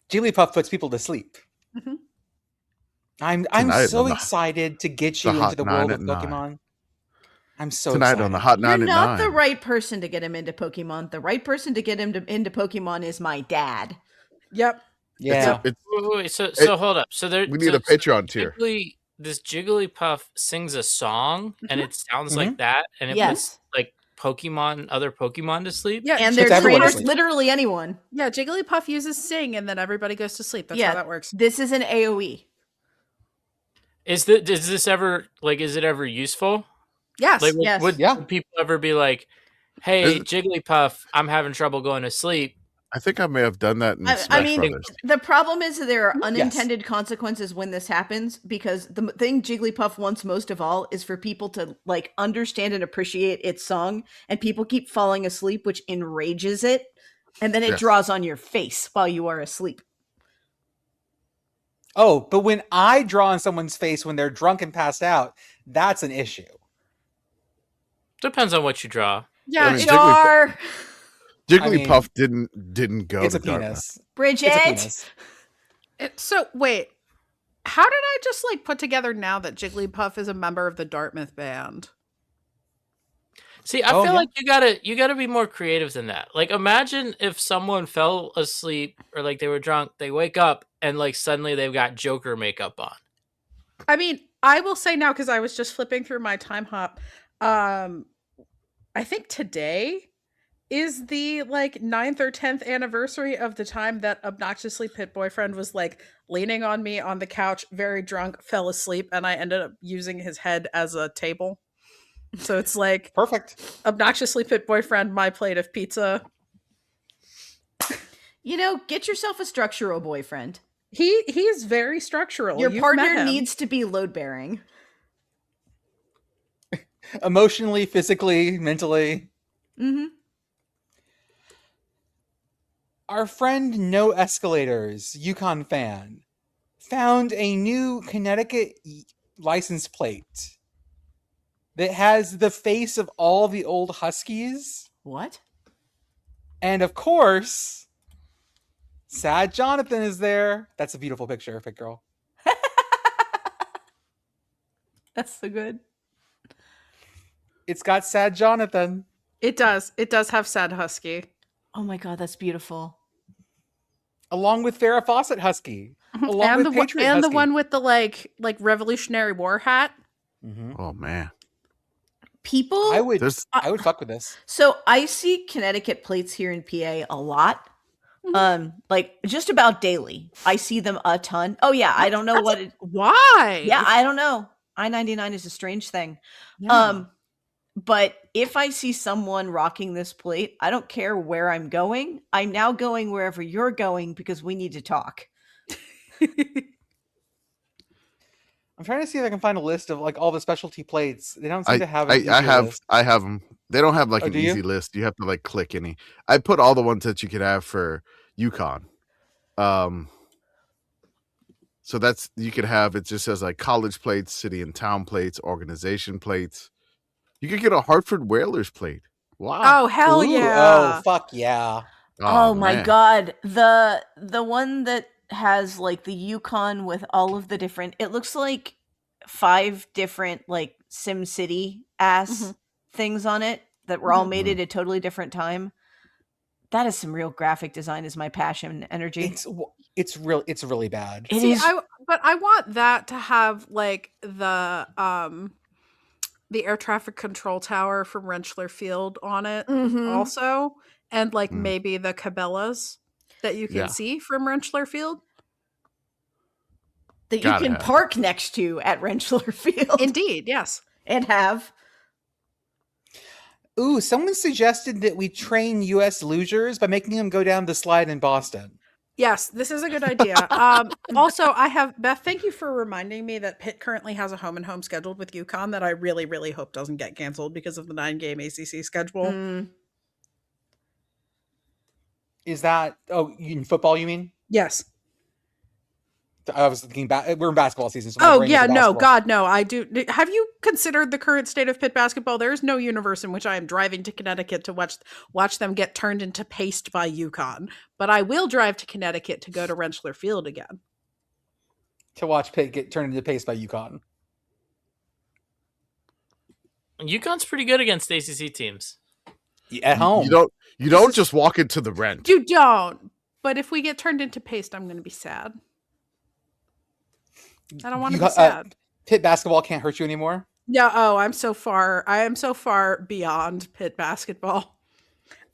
Jigglypuff puts people to sleep. Mm-hmm. I'm so excited to get you into the world of Pokemon. I'm so excited. On the Hot 9 You're at not 9. the right person to get him into Pokemon. The right person to get him into Pokemon is my dad. Yep. Yeah. Wait, so hold up. So there, we need a Patreon tier. This Jigglypuff sings a song, and it sounds like that, and it puts like other Pokemon to sleep. Yeah, and their trainers, literally anyone. Yeah, Jigglypuff uses sing, and then everybody goes to sleep. That's how that works. This is an AOE. Is this ever is it ever useful? Yes. Like, yes. Would people ever be like, "Hey, Jigglypuff, I'm having trouble going to sleep"? I think I may have done that in Smash Brothers. The problem is that there are unintended consequences when this happens, because the thing Jigglypuff wants most of all is for people to like understand and appreciate its song, and people keep falling asleep, which enrages it, and then it draws on your face while you are asleep. Oh, but when I draw on someone's face when they're drunk and passed out, that's an issue. Depends on what you draw. Yeah, Jigglypuff didn't go. It's to a penis. Bridget. It's a penis. So wait, how did I just put together now that Jigglypuff is a member of the Dartmouth band? See, I feel like you gotta be more creative than that. Like, imagine if someone fell asleep or they were drunk, they wake up and suddenly they've got Joker makeup on. I mean, I will say now, because I was just flipping through my time hop. I think today is the 9th or 10th anniversary of the time that obnoxiously Pitt boyfriend was leaning on me on the couch, very drunk, fell asleep, and I ended up using his head as a table. So it's perfect. Obnoxiously Pitt boyfriend, my plate of pizza. Get yourself a structural boyfriend. He is very structural. Your partner needs to be load bearing. Emotionally, physically, mentally. Mm-hmm. Our friend No Escalators, Yukon fan, found a new Connecticut license plate that has the face of all the old Huskies. What? And of course, Sad Jonathan is there. That's a beautiful picture, Pitt Girl. That's so good. It's got Sad Jonathan. It does. It does have Sad Husky. Oh my God, that's beautiful. Along with Farrah Fawcett Husky. Along and with Patriot and Husky. The one with the Revolutionary War hat. Mm-hmm. Oh man. People, I would fuck with this. So I see Connecticut plates here in PA a lot. Just about daily. I see them a ton. Oh yeah, I don't know why. Yeah, I don't know. I-99 is a strange thing. Yeah. But if I see someone rocking this plate, I don't care where I'm going. I'm now going wherever you're going because we need to talk. I'm trying to see if I can find a list of all the specialty plates. They don't seem to have. I have them. They don't have an easy list. You have to click any. I put all the ones that you could have for Yukon. So that's you could have. It just says college plates, city and town plates, organization plates. You could get a Hartford Whalers plate. Wow! Oh hell yeah! Oh fuck yeah! Oh my God! The one that has the Yukon with all of the different. It looks like 5 different Sim City ass things on it that were all made at a totally different time. That is some real graphic design. Is my passion and energy. It's really bad. But I want that to have the air traffic control tower from Rentschler Field on it also, and maybe the Cabela's that you can see from Rentschler Field. That you can park next to at Rentschler Field. Indeed, yes. And have. Ooh, someone suggested that we train U.S. lugers by making them go down the slide in Boston. Yes, this is a good idea. Also, Beth, thank you for reminding me that Pitt currently has a home and home scheduled with UConn that I really, really hope doesn't get canceled because of the 9-game ACC schedule. Is that, in football, you mean? Yes. I was thinking we're in basketball season. So oh yeah, no, God, no. I do. Have you considered the current state of Pitt basketball? There is no universe in which I am driving to Connecticut to watch them get turned into paste by UConn. But I will drive to Connecticut to go to Rentschler Field again to watch Pitt get turned into paste by UConn. UConn's pretty good against ACC teams. At home, you don't just walk into the rent. You don't. But if we get turned into paste, I'm going to be sad. I don't want to be sad. Pitt basketball can't hurt you anymore. Yeah. Oh, I am so far beyond Pitt basketball.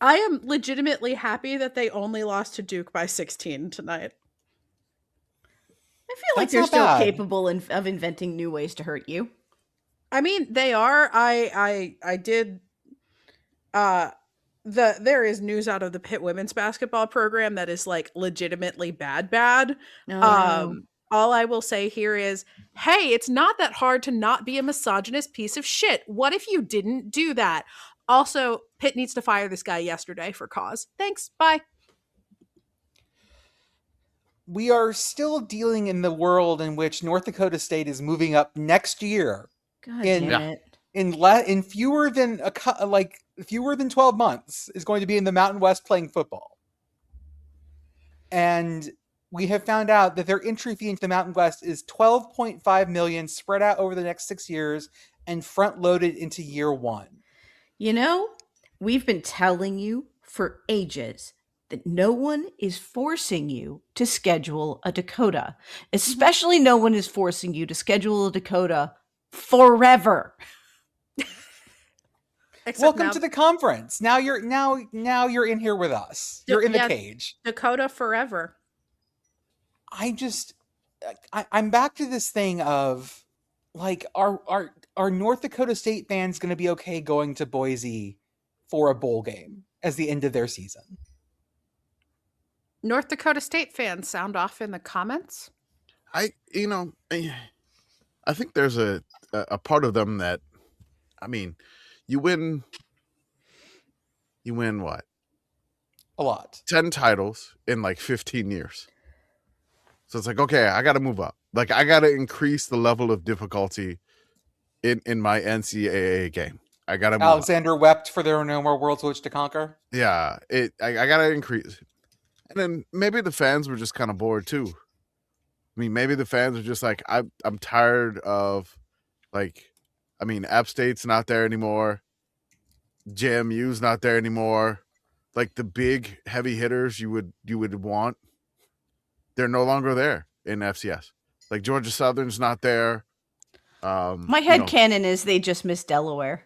I am legitimately happy that they only lost to Duke by 16 tonight. I feel like they're still capable of inventing new ways to hurt you. I mean, they are. I did. There is news out of the Pitt women's basketball program that is like legitimately bad. All I will say here is, hey, it's not that hard to not be a misogynist piece of shit. What if you didn't do that? Also, Pitt needs to fire this guy yesterday for cause. Thanks. Bye. We are still dealing in the world in which North Dakota State is moving up next year. God damn it. In fewer than 12 months is going to be in the Mountain West playing football. And we have found out that their entry fee into the Mountain West is $12.5 million spread out over the next 6 years and front loaded into year one. You know, we've been telling you for ages that no one is forcing you to schedule a Dakota. Especially no one is forcing you to schedule a Dakota forever. Welcome to the conference. Now you're in here with us. You're in the cage. Dakota forever. I'm back to this thing of like, are North Dakota State fans going to be okay going to Boise for a bowl game as the end of their season? North Dakota State fans, sound off in the comments. I think there's a part of them that, I mean, you win what? A lot. 10 titles in like 15 years. So it's like, okay, I got to move up. Like, I got to increase the level of difficulty in my NCAA game. I got to move Alexander wept for there are no more worlds which to conquer. Yeah, I got to increase. And then maybe the fans were just kind of bored too. I mean, maybe the fans are just like, I'm tired of, like, I mean, App State's not there anymore. JMU's not there anymore. Like the big heavy hitters you would want, they're no longer there in FCS. Like Georgia Southern's not there. My headcanon is they just missed Delaware.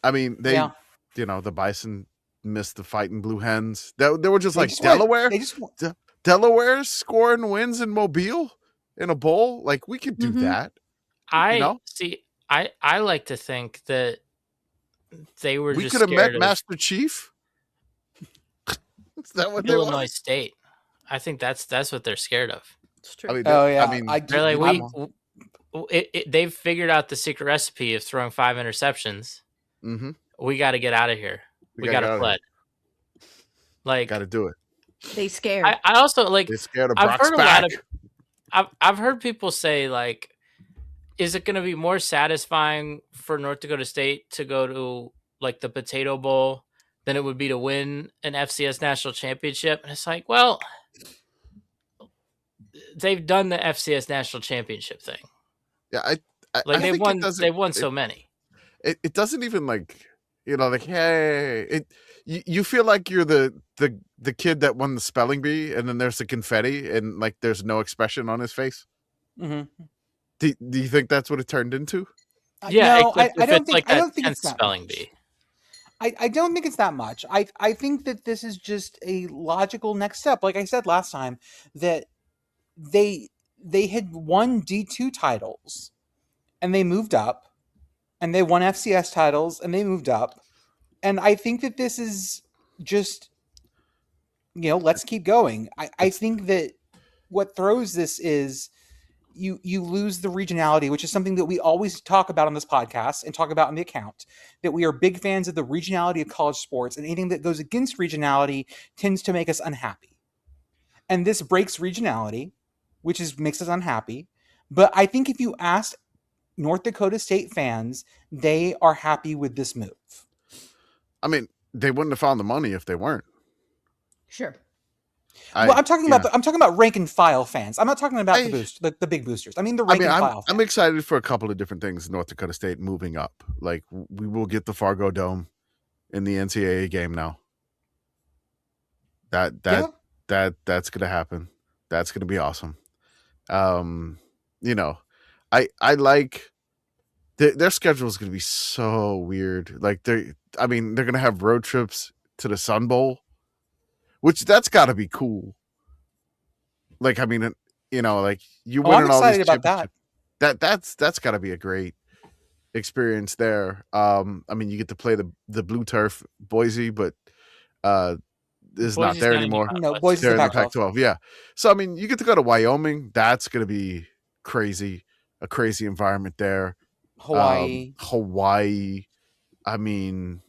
I mean, the Bison missed the Fighting Blue Hens. They were just like Delaware. Delaware's scoring wins in Mobile in a bowl. Like we could do that. I like to think that they were. We just could have met of Master Chief. Is that what Illinois State? I think that's what they're scared of. It's true. I mean, they're like they've figured out the secret recipe of throwing 5 interceptions. Mm-hmm. We got to get out of here. We got to play. Like, got to do it. They scared. I also like. They scared of Brock's back. I've heard people say like, is it going to be more satisfying for North Dakota State to go to like the Potato Bowl than it would be to win an FCS national championship? And it's like, well, they've done the FCS national championship thing. Yeah, they've won so many. It doesn't even like, like, hey, you feel like you're the kid that won the spelling bee, and then there's the confetti, and like there's no expression on his face. Mm-hmm. Do you think that's what it turned into? Yeah, no, I don't think it's that spelling much. bee. I don't think it's that much. I think that this is just a logical next step. Like I said last time, that they had won D2 titles, and they moved up, and they won FCS titles, and they moved up. And I think that this is just, let's keep going. I think that what throws this is you lose the regionality, which is something that we always talk about on this podcast and talk about on the account, that we are big fans of the regionality of college sports, and anything that goes against regionality tends to make us unhappy. And this breaks regionality. which makes us unhappy. But I think if you asked North Dakota State fans, they are happy with this move. I mean, they wouldn't have found the money if they weren't. Sure. I'm talking about rank and file fans. I'm not talking about the big boosters. I mean the rank and file fans. I'm excited for a couple of different things. North Dakota State moving up, like we will get the Fargo Dome in the NCAA game now. That's gonna happen. That's gonna be awesome. You know, I like their schedule is gonna be so weird. Like they're gonna have road trips to the Sun Bowl, which that's got to be cool. Like, I mean, you know, like you winning all these championships. That's got to be a great experience there. I mean, you get to play the blue turf Boise, but is not there anymore. No, Boise's in the Pac-12. Yeah. So I mean, you get to go to Wyoming. That's going to be crazy. A crazy environment there. Hawaii. I mean,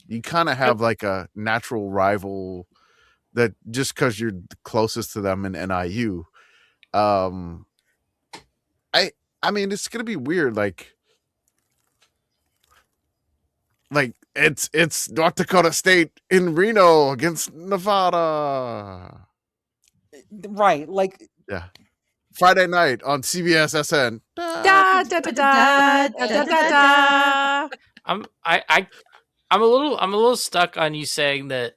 you kind of have like a natural rival that just because you're closest to them in NIU. I mean, it's gonna be weird. Like it's North Dakota State in Reno against Nevada. Right. Like, yeah. Friday night on CBS SN. I'm a little stuck on you saying that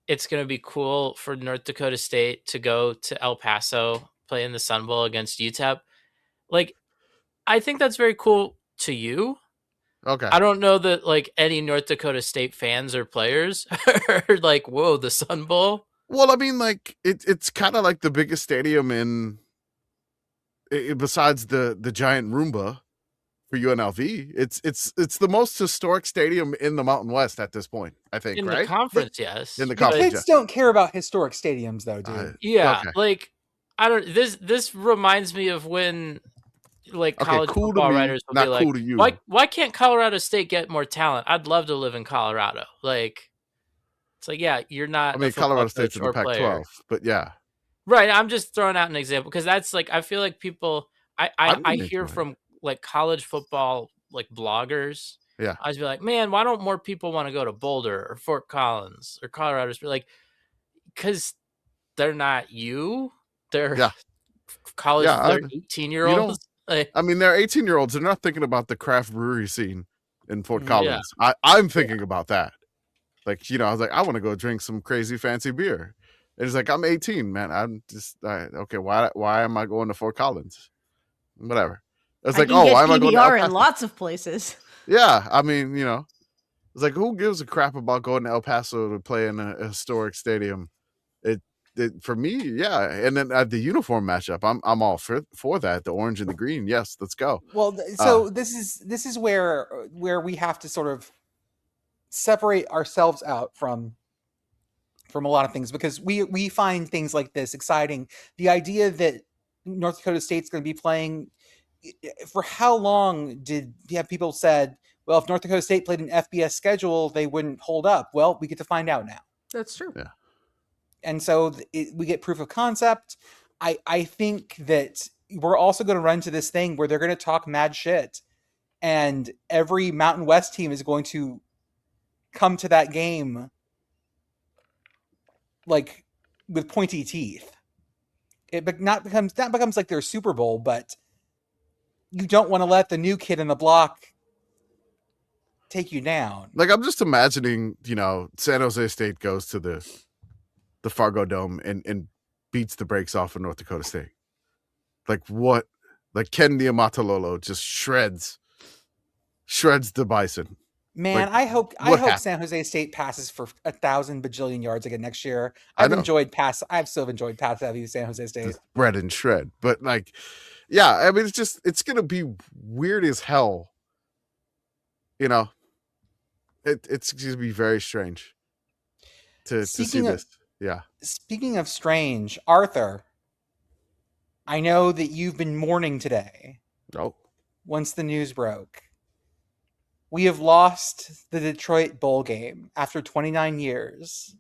it's going to be cool for North Dakota State to go to El Paso, play in the Sun Bowl against UTEP. Like, I think that's very cool to you. Okay. I don't know that like any North Dakota State fans or players are like, whoa, the Sun Bowl. Well, I mean, like it's kind of like the biggest stadium besides the giant Roomba for UNLV. It's the most historic stadium in the Mountain West at this point, I think, in right? The conference, yes. In the conference, kids don't care about historic stadiums, though, dude. Yeah, okay. Like I don't. This reminds me of when like college football writers will be like, cool why can't Colorado State get more talent? I'd love to live in Colorado. Like, it's like, yeah, you're not. I mean, Colorado State's in the Pac-12, but yeah, right. I'm just throwing out an example because that's like I feel like people. I hear from like college football like bloggers. Yeah, I just be like, man, why don't more people want to go to Boulder or Fort Collins or Colorado? Like, because they're not you. They're college. They're 18-year-olds. I mean, they're 18-year-olds. They're not thinking about the craft brewery scene in Fort Collins. I'm thinking about that. Like, you know, I was like, I want to go drink some crazy fancy beer. And it's like, I'm 18, man. I'm just okay. Why am I going to Fort Collins? Whatever. It's like, why am I going to in lots of places? Yeah, I mean, you know, it's like, who gives a crap about going to El Paso to play in a historic stadium? For me, yeah, and then the uniform matchup, I'm all for that. The orange and the green, yes, let's go. Well, so this is where we have to sort of separate ourselves out from a lot of things, because we find things like this exciting. The idea that North Dakota State's going to be playing, for how long did you have people said, well, if North Dakota State played an FBS schedule, they wouldn't hold up? Well, we get to find out now. That's true. Yeah. And so we get proof of concept. I think that we're also going to run to this thing where they're going to talk mad shit, and every Mountain West team is going to come to that game like with pointy teeth. It becomes like their Super Bowl, but you don't want to let the new kid in the block take you down. Like, I'm just imagining, you know, San Jose State goes to the Fargo Dome and beats the brakes off of North Dakota State. Like, what? Like, Ken Niumatalolo just shreds the Bison. Man, like, I hope San Jose State passes for 1,000 bajillion yards again next year. I've still enjoyed pass heavy San Jose State. Bread and shred. But like, yeah, I mean, it's gonna be weird as hell. You know, it's gonna be very strange to see this. Yeah. Speaking of strange, Arthur, I know that you've been mourning today. Oh. Once the news broke. We have lost the Detroit Bowl game after 29 years.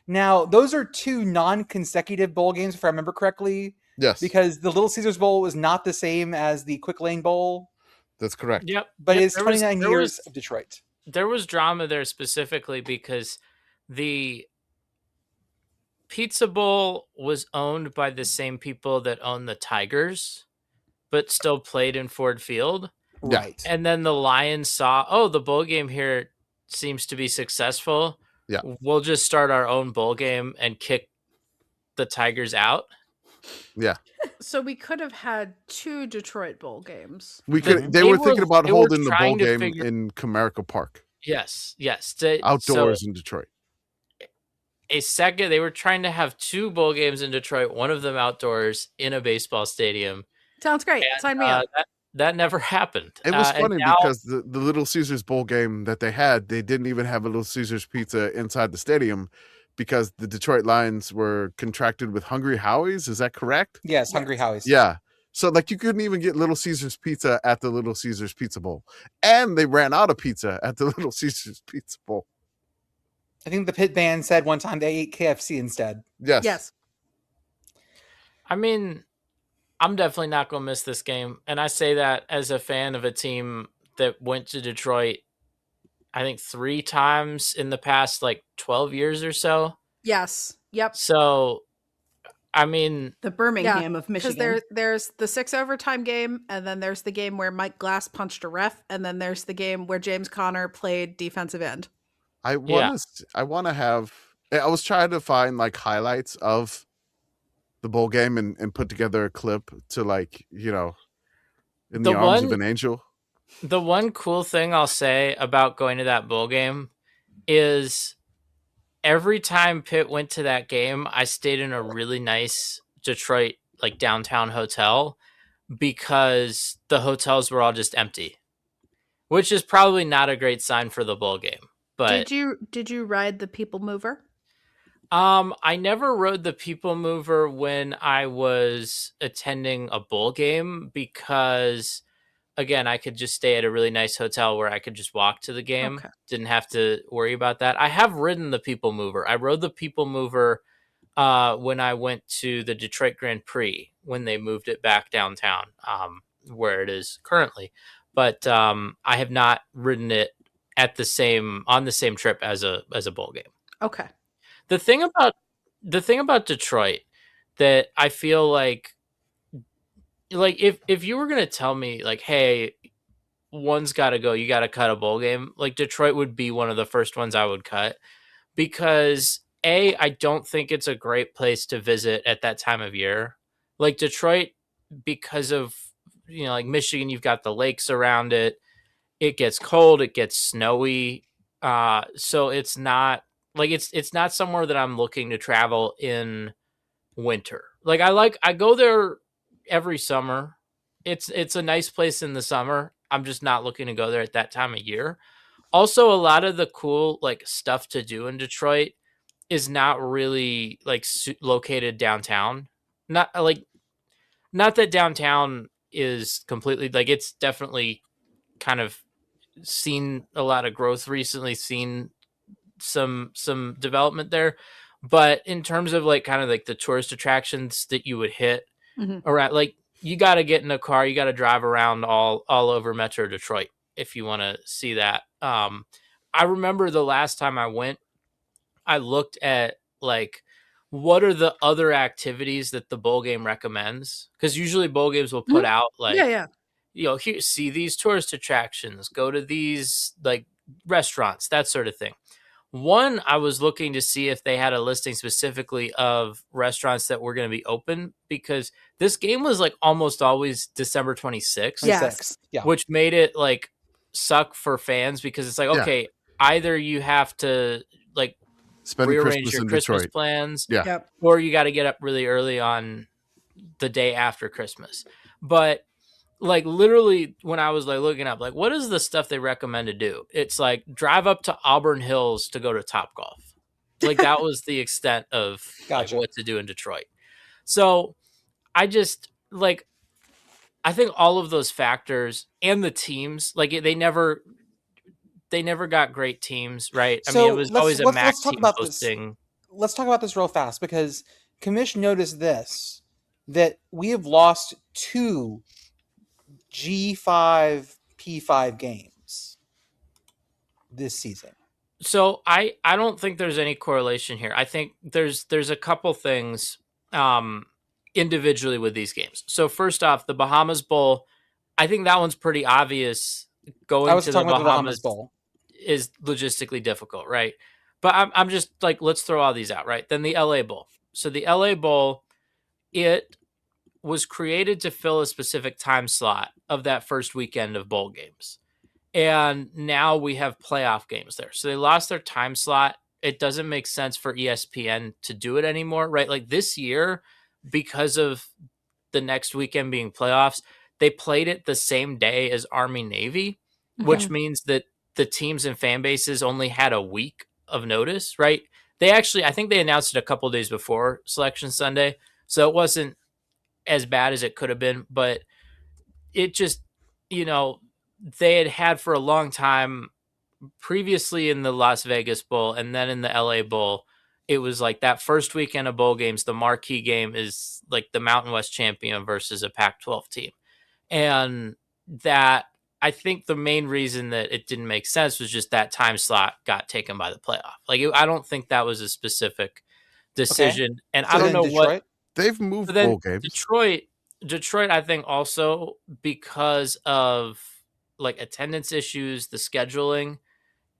Now, those are 2 non-consecutive bowl games, if I remember correctly, Yes. Because the Little Caesars Bowl was not the same as the Quick Lane Bowl. That's correct. Yep. But it's 29 years of Detroit. There was drama there specifically because the Pizza Bowl was owned by the same people that own the Tigers, but still played in Ford Field. Right. And then the Lions saw, the bowl game here seems to be successful. Yeah. We'll just start our own bowl game and kick the Tigers out. Yeah. So we could have had 2 Detroit bowl games. They were thinking about holding the bowl game in Comerica Park. Yes. Outdoors in Detroit. They were trying to have 2 bowl games in Detroit, one of them outdoors in a baseball stadium. Sounds great. Sign me up. That never happened. It was funny because the Little Caesars bowl game that they had, they didn't even have a Little Caesars pizza inside the stadium because the Detroit Lions were contracted with Hungry Howie's. Is that correct? Yes, Hungry Howie's. Yeah. So you couldn't even get Little Caesars pizza at the Little Caesars Pizza Bowl. And they ran out of pizza at the Little Caesars Pizza Bowl. I think the Pitt band said one time they ate KFC instead. Yes. I mean, I'm definitely not going to miss this game. And I say that as a fan of a team that went to Detroit, I think 3 times in the past, 12 years or so. Yes. Yep. So, I mean, the Birmingham of Michigan. Because there's the 6 overtime game, and then there's the game where Mike Glass punched a ref, and then there's the game where James Conner played defensive end. I was trying to find highlights of the bowl game and put together a clip to in the arms of an angel. The one cool thing I'll say about going to that bowl game is every time Pitt went to that game, I stayed in a really nice Detroit downtown hotel because the hotels were all just empty, which is probably not a great sign for the bowl game. But did you ride the People Mover? I never rode the People Mover when I was attending a bowl game because, again, I could just stay at a really nice hotel where I could just walk to the game. Okay. Didn't have to worry about that. I have ridden the People Mover. I rode the People Mover when I went to the Detroit Grand Prix when they moved it back downtown, where it is currently. But I have not ridden it on the same trip as a bowl game. Okay. The thing about Detroit that I feel like if you were going to tell me hey, one's got to go, you got to cut a bowl game, Detroit would be one of the first ones I would cut because I don't think it's a great place to visit at that time of year. Detroit, because of, Michigan, you've got the lakes around it. It gets cold, it gets snowy. So it's not it's not somewhere that I'm looking to travel in winter. I go there every summer. It's a nice place in the summer. I'm just not looking to go there at that time of year. Also, a lot of the cool stuff to do in Detroit is not really located downtown. Not that downtown is completely it's definitely kind of seen a lot of growth recently, seen some development there, but in terms of the tourist attractions that you would hit around, you got to get in a car, you got to drive around all over Metro Detroit if you want to see that. I remember the last time I went, I looked at what are the other activities that the bowl game recommends, because usually bowl games will put out here, see these tourist attractions, go to these restaurants, that sort of thing. One, I was looking to see if they had a listing specifically of restaurants that were going to be open, because this game was almost always December 26th. Yes. Yeah. Which made it suck for fans because it's okay, either you have to spend rearrange Christmas your in Christmas Detroit plans, Yep. or you got to get up really early on the day after Christmas. But literally when I was looking up what is the stuff they recommend to do, it's drive up to Auburn Hills to go to Topgolf. That was the extent of Gotcha. what to do in Detroit. So I just I think all of those factors and the teams, they never got great teams, right? So I mean, it was always a MAC let's talk team about hosting. Let's talk about this real fast because Commish noticed this. that we have lost 2 G5 P5 games this season. So I don't think there's any correlation here. I think there's a couple things individually with these games. So first off, the Bahamas Bowl, I think that one's pretty obvious. Going to the Bahamas Bowl is logistically difficult, right? But I'm just like, let's throw all these out, right? Then the LA Bowl. So the LA Bowl, it was created to fill a specific time slot of that first weekend of bowl games. And now we have playoff games there. So they lost their time slot. It doesn't make sense for ESPN to do it anymore, right? Like this year, because of the next weekend being playoffs, they played it the same day as Army Navy, which means that the teams and fan bases only had a week of notice, right? I think they announced it a couple of days before Selection Sunday. So it wasn't as bad as it could have been, but it just, they had for a long time previously in the Las Vegas Bowl and then in the LA Bowl, it was like that first weekend of bowl games, the marquee game is like the Mountain West champion versus a Pac-12 team. And that, I think the main reason that it didn't make sense was just that time slot got taken by the playoff. Like, I don't think that was a specific decision. Okay. And so I don't know Detroit? They've moved bowl games. Detroit, I think also because of like attendance issues, the scheduling,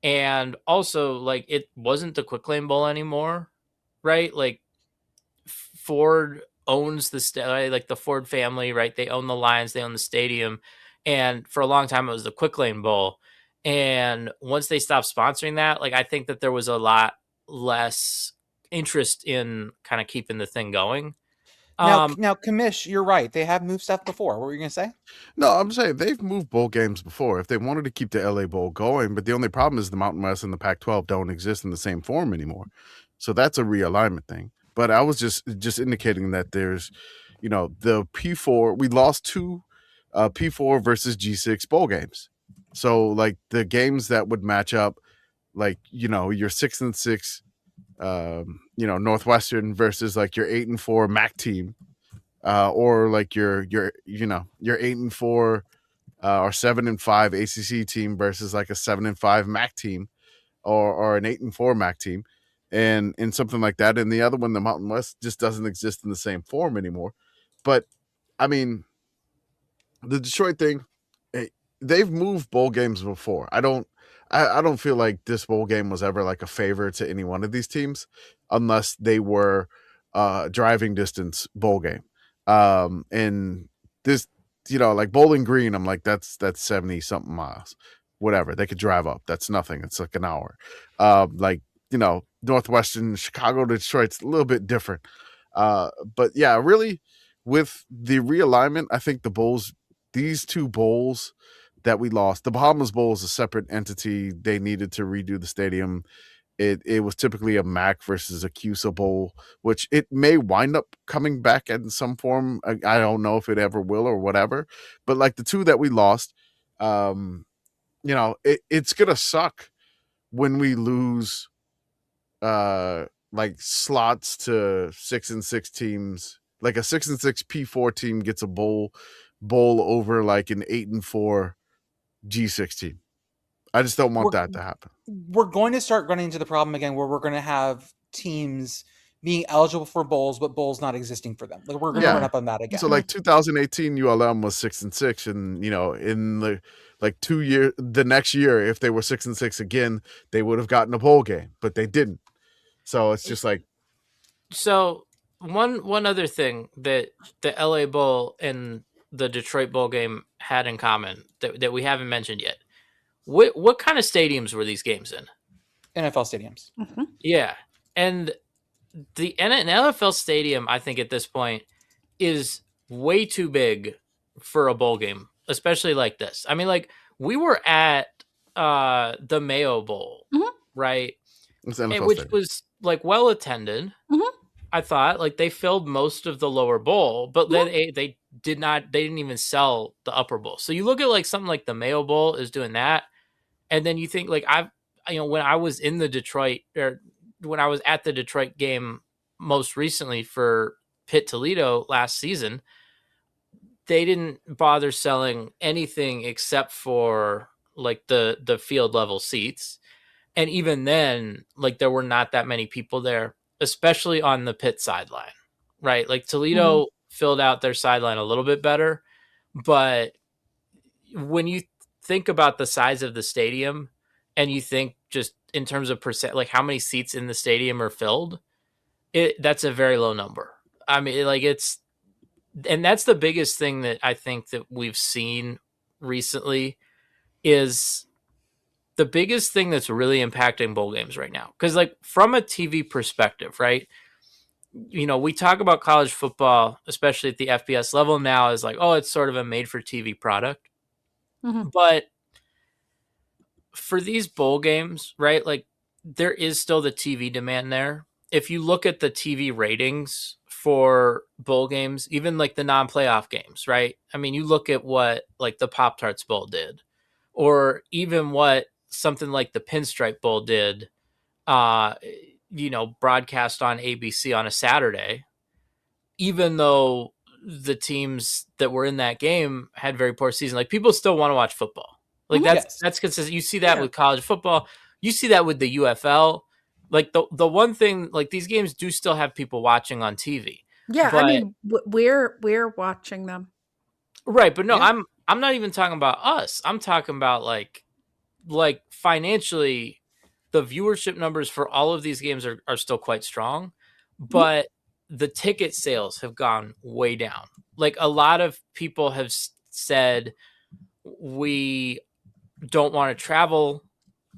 and also like it wasn't the Quick Lane Bowl anymore, right? Like Ford owns like the Ford family, right? They own the Lions, they own the stadium, and for a long time it was the Quick Lane Bowl. And once they stopped sponsoring that, like I think that there was a lot less interest in kind of keeping the thing going. Now, Commish, you're right. They have moved stuff before. What were you going to say? No, I'm saying they've moved bowl games before. If they wanted to keep the LA Bowl going, but the only problem is the Mountain West and the Pac-12 don't exist in the same form anymore. So that's a realignment thing. But I was just indicating that there's, the P4, we lost 2 P4 versus G6 bowl games. So like the games that would match up, like, your 6-6, Northwestern versus like your 8-4 MAC team, or like your 8-4 or 7-5 ACC team versus like a 7-5 MAC team, or an 8-4 MAC team, and something like that. And the other one, the Mountain West, just doesn't exist in the same form anymore. But I mean, the Detroit thing, they've moved bowl games before. I don't feel like this bowl game was ever like a favor to any one of these teams, unless they were driving distance bowl game. And this, like Bowling Green, I'm like, that's 70 something miles, whatever. They could drive up. That's nothing. It's like an hour. Northwestern, Chicago, Detroit's a little bit different. But yeah, really with the realignment, I think these 2 bowls that we lost, the Bahamas Bowl is a separate entity. They needed to redo the stadium. It was typically a MAC versus a CUSA Bowl, which it may wind up coming back in some form. I don't know if it ever will or whatever. But like the 2 that we lost, it's gonna suck when we lose like slots to 6-6 teams. Like a 6-6 P4 team gets a bowl over like an 8-4 G6 team. I just don't want that to happen. We're going to start running into the problem again where we're going to have teams being eligible for bowls, but bowls not existing for them. Like we're going to run up on that again. So like 2018 ULM was 6-6, and in the like 2 years, the next year, if they were 6-6 again, they would have gotten a bowl game, but they didn't. So it's just like. So one other thing that the LA Bowl and the Detroit Bowl game had in common that we haven't mentioned yet. What kind of stadiums were these games in? NFL stadiums. Mm-hmm. Yeah. And an NFL stadium, I think at this point, is way too big for a bowl game, especially like this. I mean, like we were at the Mayo Bowl, right? Which was like well attended. Mm-hmm. I thought like they filled most of the lower bowl, but then they didn't even sell the upper bowl. So you look at like something like the Mayo Bowl is doing that. And then you think like when I was in the Detroit, or when I was at the Detroit game most recently for Pitt Toledo last season, they didn't bother selling anything except for like the field level seats. And even then, like there were not that many people there, especially on the Pitt sideline, right? Like Toledo filled out their sideline a little bit better, but when you think about the size of the stadium and you think just in terms of percent, like how many seats in the stadium are filled, that's a very low number. I mean, like and that's the biggest thing that I think that we've seen recently is the biggest thing that's really impacting bowl games right now. Because like from a TV perspective, right? You know, we talk about college football, especially at the FBS level now, as like, oh, it's sort of a made for TV product. But for these bowl games, right? Like there is still the TV demand there. If you look at the TV ratings for bowl games, even like the non-playoff games, right? I mean, you look at what like the Pop-Tarts Bowl did, or even what something like the Pinstripe Bowl did, you know, broadcast on ABC on a Saturday, even though the teams that were in that game had very poor season, like people still want to watch football. Like that's consistent. You see that with college football. You see that with the UFL. Like the one thing, like these games do still have people watching on TV. Yeah, but, I mean, we're watching them, right? But no, I'm not even talking about us. I'm talking about like financially, the viewership numbers for all of these games are still quite strong, but the ticket sales have gone way down. Like a lot of people have said, we don't want to travel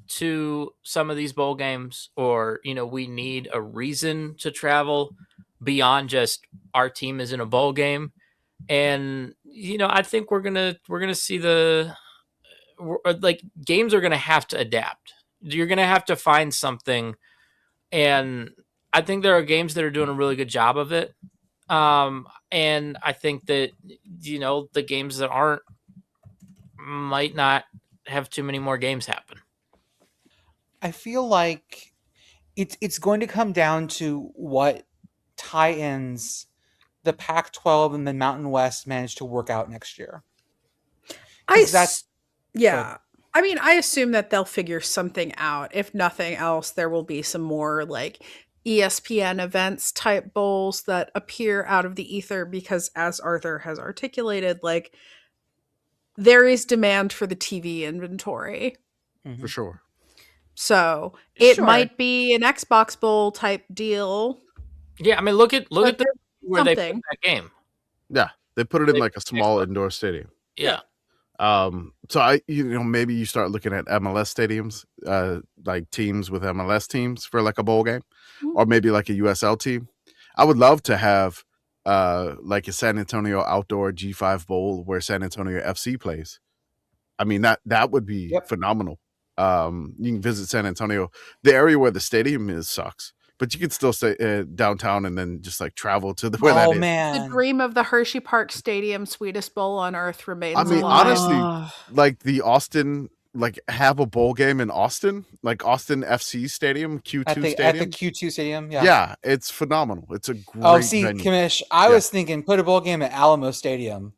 to some of these bowl games, or, you know, we need a reason to travel beyond just our team is in a bowl game. And, you know, I think we're going to see like games are going to have to adapt. You're going to have to find something. And I think there are games that are doing a really good job of it. And I think that, you know, the games that aren't might not have too many more games happen. I feel like it's going to come down to what tie-ins the Pac-12 and the Mountain West manage to work out next year. I mean, I assume that they'll figure something out. If nothing else, there will be some more like ESPN events type bowls that appear out of the ether, because as Arthur has articulated, like there is demand for the TV inventory. For sure. So it might be an Xbox Bowl type deal. Yeah, I mean, look at where they put that game. Yeah, they put it in like a small indoor stadium. Yeah. So maybe you start looking at MLS stadiums, like teams with MLS teams for like a bowl game, or maybe like a USL team. I would love to have like a San Antonio outdoor G5 bowl where San Antonio FC plays. I mean, that would be phenomenal. You can visit San Antonio. The area where the stadium is sucks, but you could still stay downtown and then just like travel to where that is. The dream of the Hershey Park Stadium Sweetest Bowl on earth remains alive. Honestly, like the Austin, like have a bowl game in Austin, like Austin FC Stadium, Q2 Stadium. At the Q2 Stadium, yeah, it's phenomenal. It's a great venue. Commish, I was thinking put a bowl game at Alamo Stadium.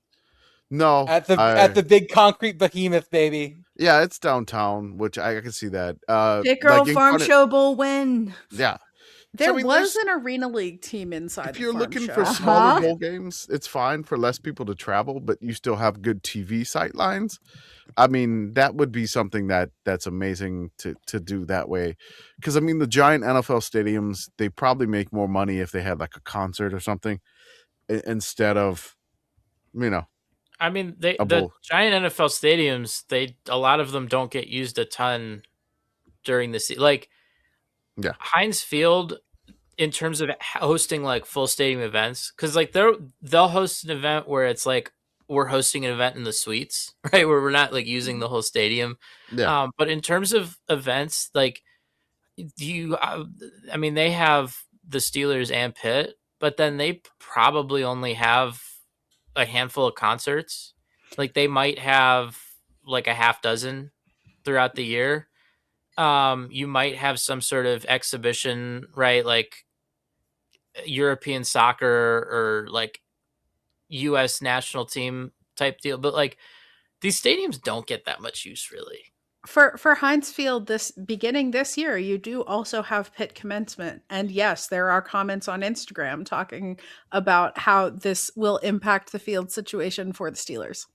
No, at the big concrete behemoth, baby. Yeah, it's downtown, which I can see that. Pitt Girl like Farm Show Bowl win. Yeah. There was an Arena League team inside. If you're looking for smaller bowl games, it's fine for less people to travel, but you still have good TV sight lines. I mean, that would be something that's amazing to do that way. Because I mean, the giant NFL stadiums, they probably make more money if they had like a concert or something instead of, you know. I mean, the giant NFL stadiums, a lot of them don't get used a ton during the season. Like, Heinz Field, in terms of hosting like full stadium events, because like they'll host an event where it's like we're hosting an event in the suites, right, where we're not like using the whole stadium. Yeah. But in terms of events, like I mean, they have the Steelers and Pitt, but then they probably only have a handful of concerts. Like they might have like a half dozen throughout the year. You might have some sort of exhibition, right? Like European soccer or like U.S. national team type deal. But like these stadiums don't get that much use really. For Heinz Field beginning this year, you do also have Pitt commencement. And yes, there are comments on Instagram talking about how this will impact the field situation for the Steelers.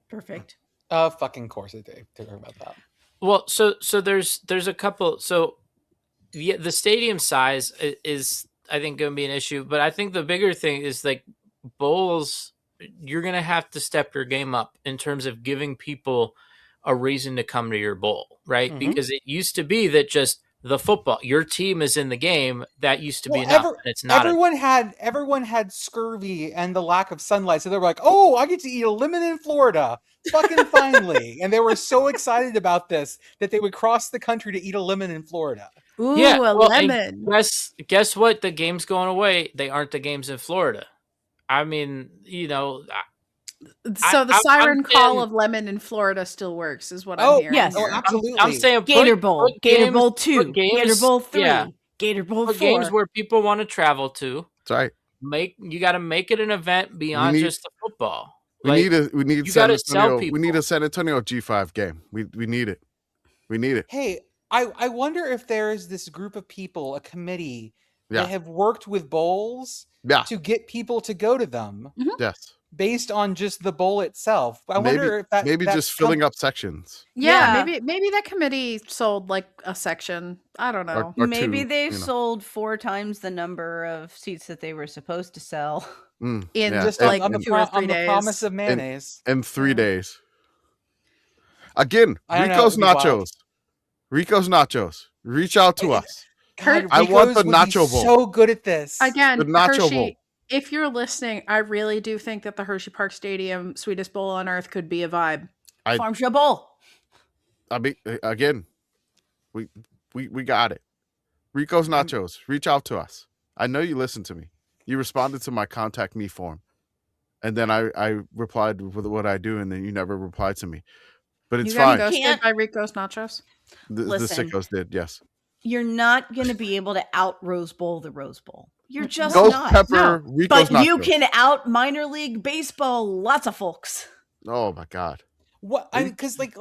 Perfect. Fucking course they talk about that. Well, so there's a couple. So the stadium size is I think going to be an issue, but I think the bigger thing is like bowls. You're going to have to step your game up in terms of giving people a reason to come to your bowl, right? Mm-hmm. Because it used to be that just the football, your team is in the game. That used to be enough. And it's not. Everyone had scurvy and the lack of sunlight, so they were like, "Oh, I get to eat a lemon in Florida, fucking finally!" And they were so excited about this that they would cross the country to eat a lemon in Florida. Ooh, yeah, lemon. Guess what? The game's going away. They aren't the games in Florida. I mean, you know. So the siren call of lemon in Florida still works, is what I'm hearing. Yes, absolutely. I'm saying Gator Bowl, Gator Bowl 2, Gator Bowl 3, Gator Bowl 4. Games where people want to travel to. That's right. You got to make it an event beyond just the football. We need San Antonio. We need a San Antonio G5 game. We need it. We need it. Hey, I wonder if there is this group of people, a committee that have worked with bowls to get people to go to them. Mm-hmm. Yes. Based on just the bowl itself. I wonder if that just filling up sections. Yeah, maybe that committee sold like a section. I don't know. Or maybe they've sold 4 times the number of seats that they were supposed to sell in just like on 2 or 3 days. The promise of mayonnaise. In 3 days. Again, Rico's Nachos. Rico's Nachos. Reach out to us. God, I want the nacho bowl. So good at this. Again, the nacho bowl. If you're listening, I really do think that the Hershey Park Stadium sweetest bowl on earth could be a vibe. Farm Show Bowl. I mean, again, we got it. Rico's Nachos. Reach out to us. I know you listened to me. You responded to my contact me form, and then I replied with what I do, and then you never replied to me. But it's fine. You got ghosted by Rico's Nachos. The sickos did, yes. You're not going to be able to out Rose Bowl the Rose Bowl. You're just Ghost not. Pepper, Rico's but you can out minor league baseball. Lots of folks. Oh my God! What? Because like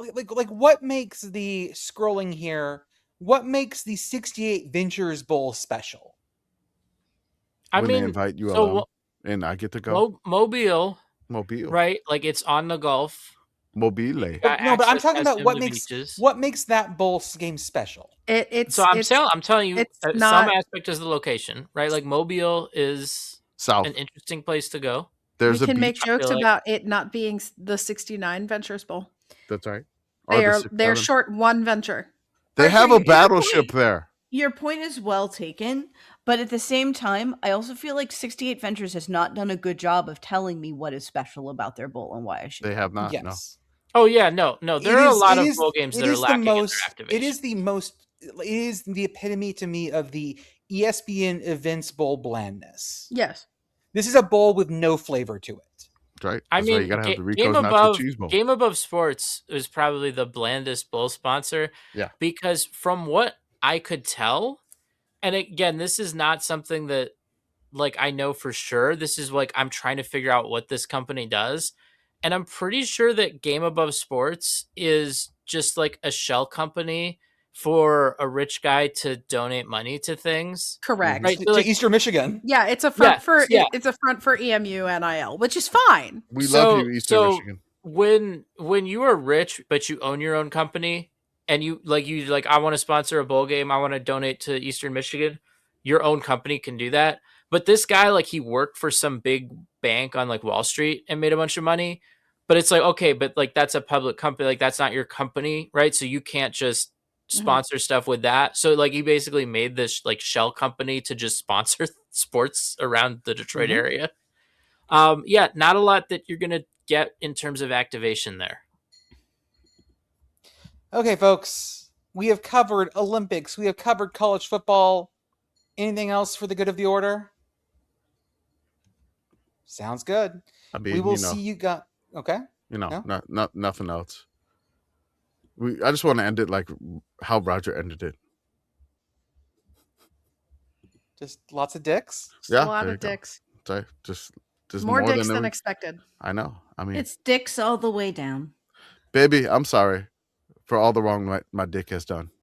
what makes the scrolling here? What makes the 68 Ventures Bowl special? They invite you alone, and I get to go. Mobile, right? Like it's on the Gulf. Mobile. No, but I'm talking about what makes that bowl game special. I'm telling you, some aspect is the location, right? Like Mobile is south, an interesting place to go. We can make jokes about it not being the 69 Ventures Bowl. That's right. They're short 1 venture. They have a battleship there. Your point is well taken, but at the same time, I also feel like 68 Ventures has not done a good job of telling me what is special about their bowl and why I should. They have not. Yes. No. Oh yeah, no. There are a lot of bowl games that are lacking in their activation. It is the epitome to me of the ESPN events bowl blandness. Yes. This is a bowl with no flavor to it. Right. I mean, you gotta have the Rico's Nacho Cheese Bowl. Game Above Sports is probably the blandest bowl sponsor. Yeah. Because from what I could tell, and again, this is not something that like I know for sure. This is like I'm trying to figure out what this company does. And I'm pretty sure that Game Above Sports is just like a shell company for a rich guy to donate money to things. Correct. Right, to Eastern Michigan. Yeah, it's a front it's a front for EMU NIL, which is fine. We love you, Eastern Michigan. When you are rich but you own your own company and you I want to sponsor a bowl game, I want to donate to Eastern Michigan, your own company can do that. But this guy, like, he worked for some big bank on like Wall Street and made a bunch of money. But it's like, okay, but like that's a public company, like that's not your company, right? So you can't just sponsor stuff with that. So like he basically made this like shell company to just sponsor sports around the Detroit area. Not a lot that you're gonna get in terms of activation there. Okay, folks, we have covered Olympics, we have covered college football. Anything else for the good of the order? Sounds good. I mean, we will see you guys. Okay. Nothing else. I just want to end it like how Roger ended it. Just lots of dicks. Just a lot of dicks. Sorry, just more dicks than expected. I know. I mean, it's dicks all the way down. Baby, I'm sorry for all the wrong my dick has done.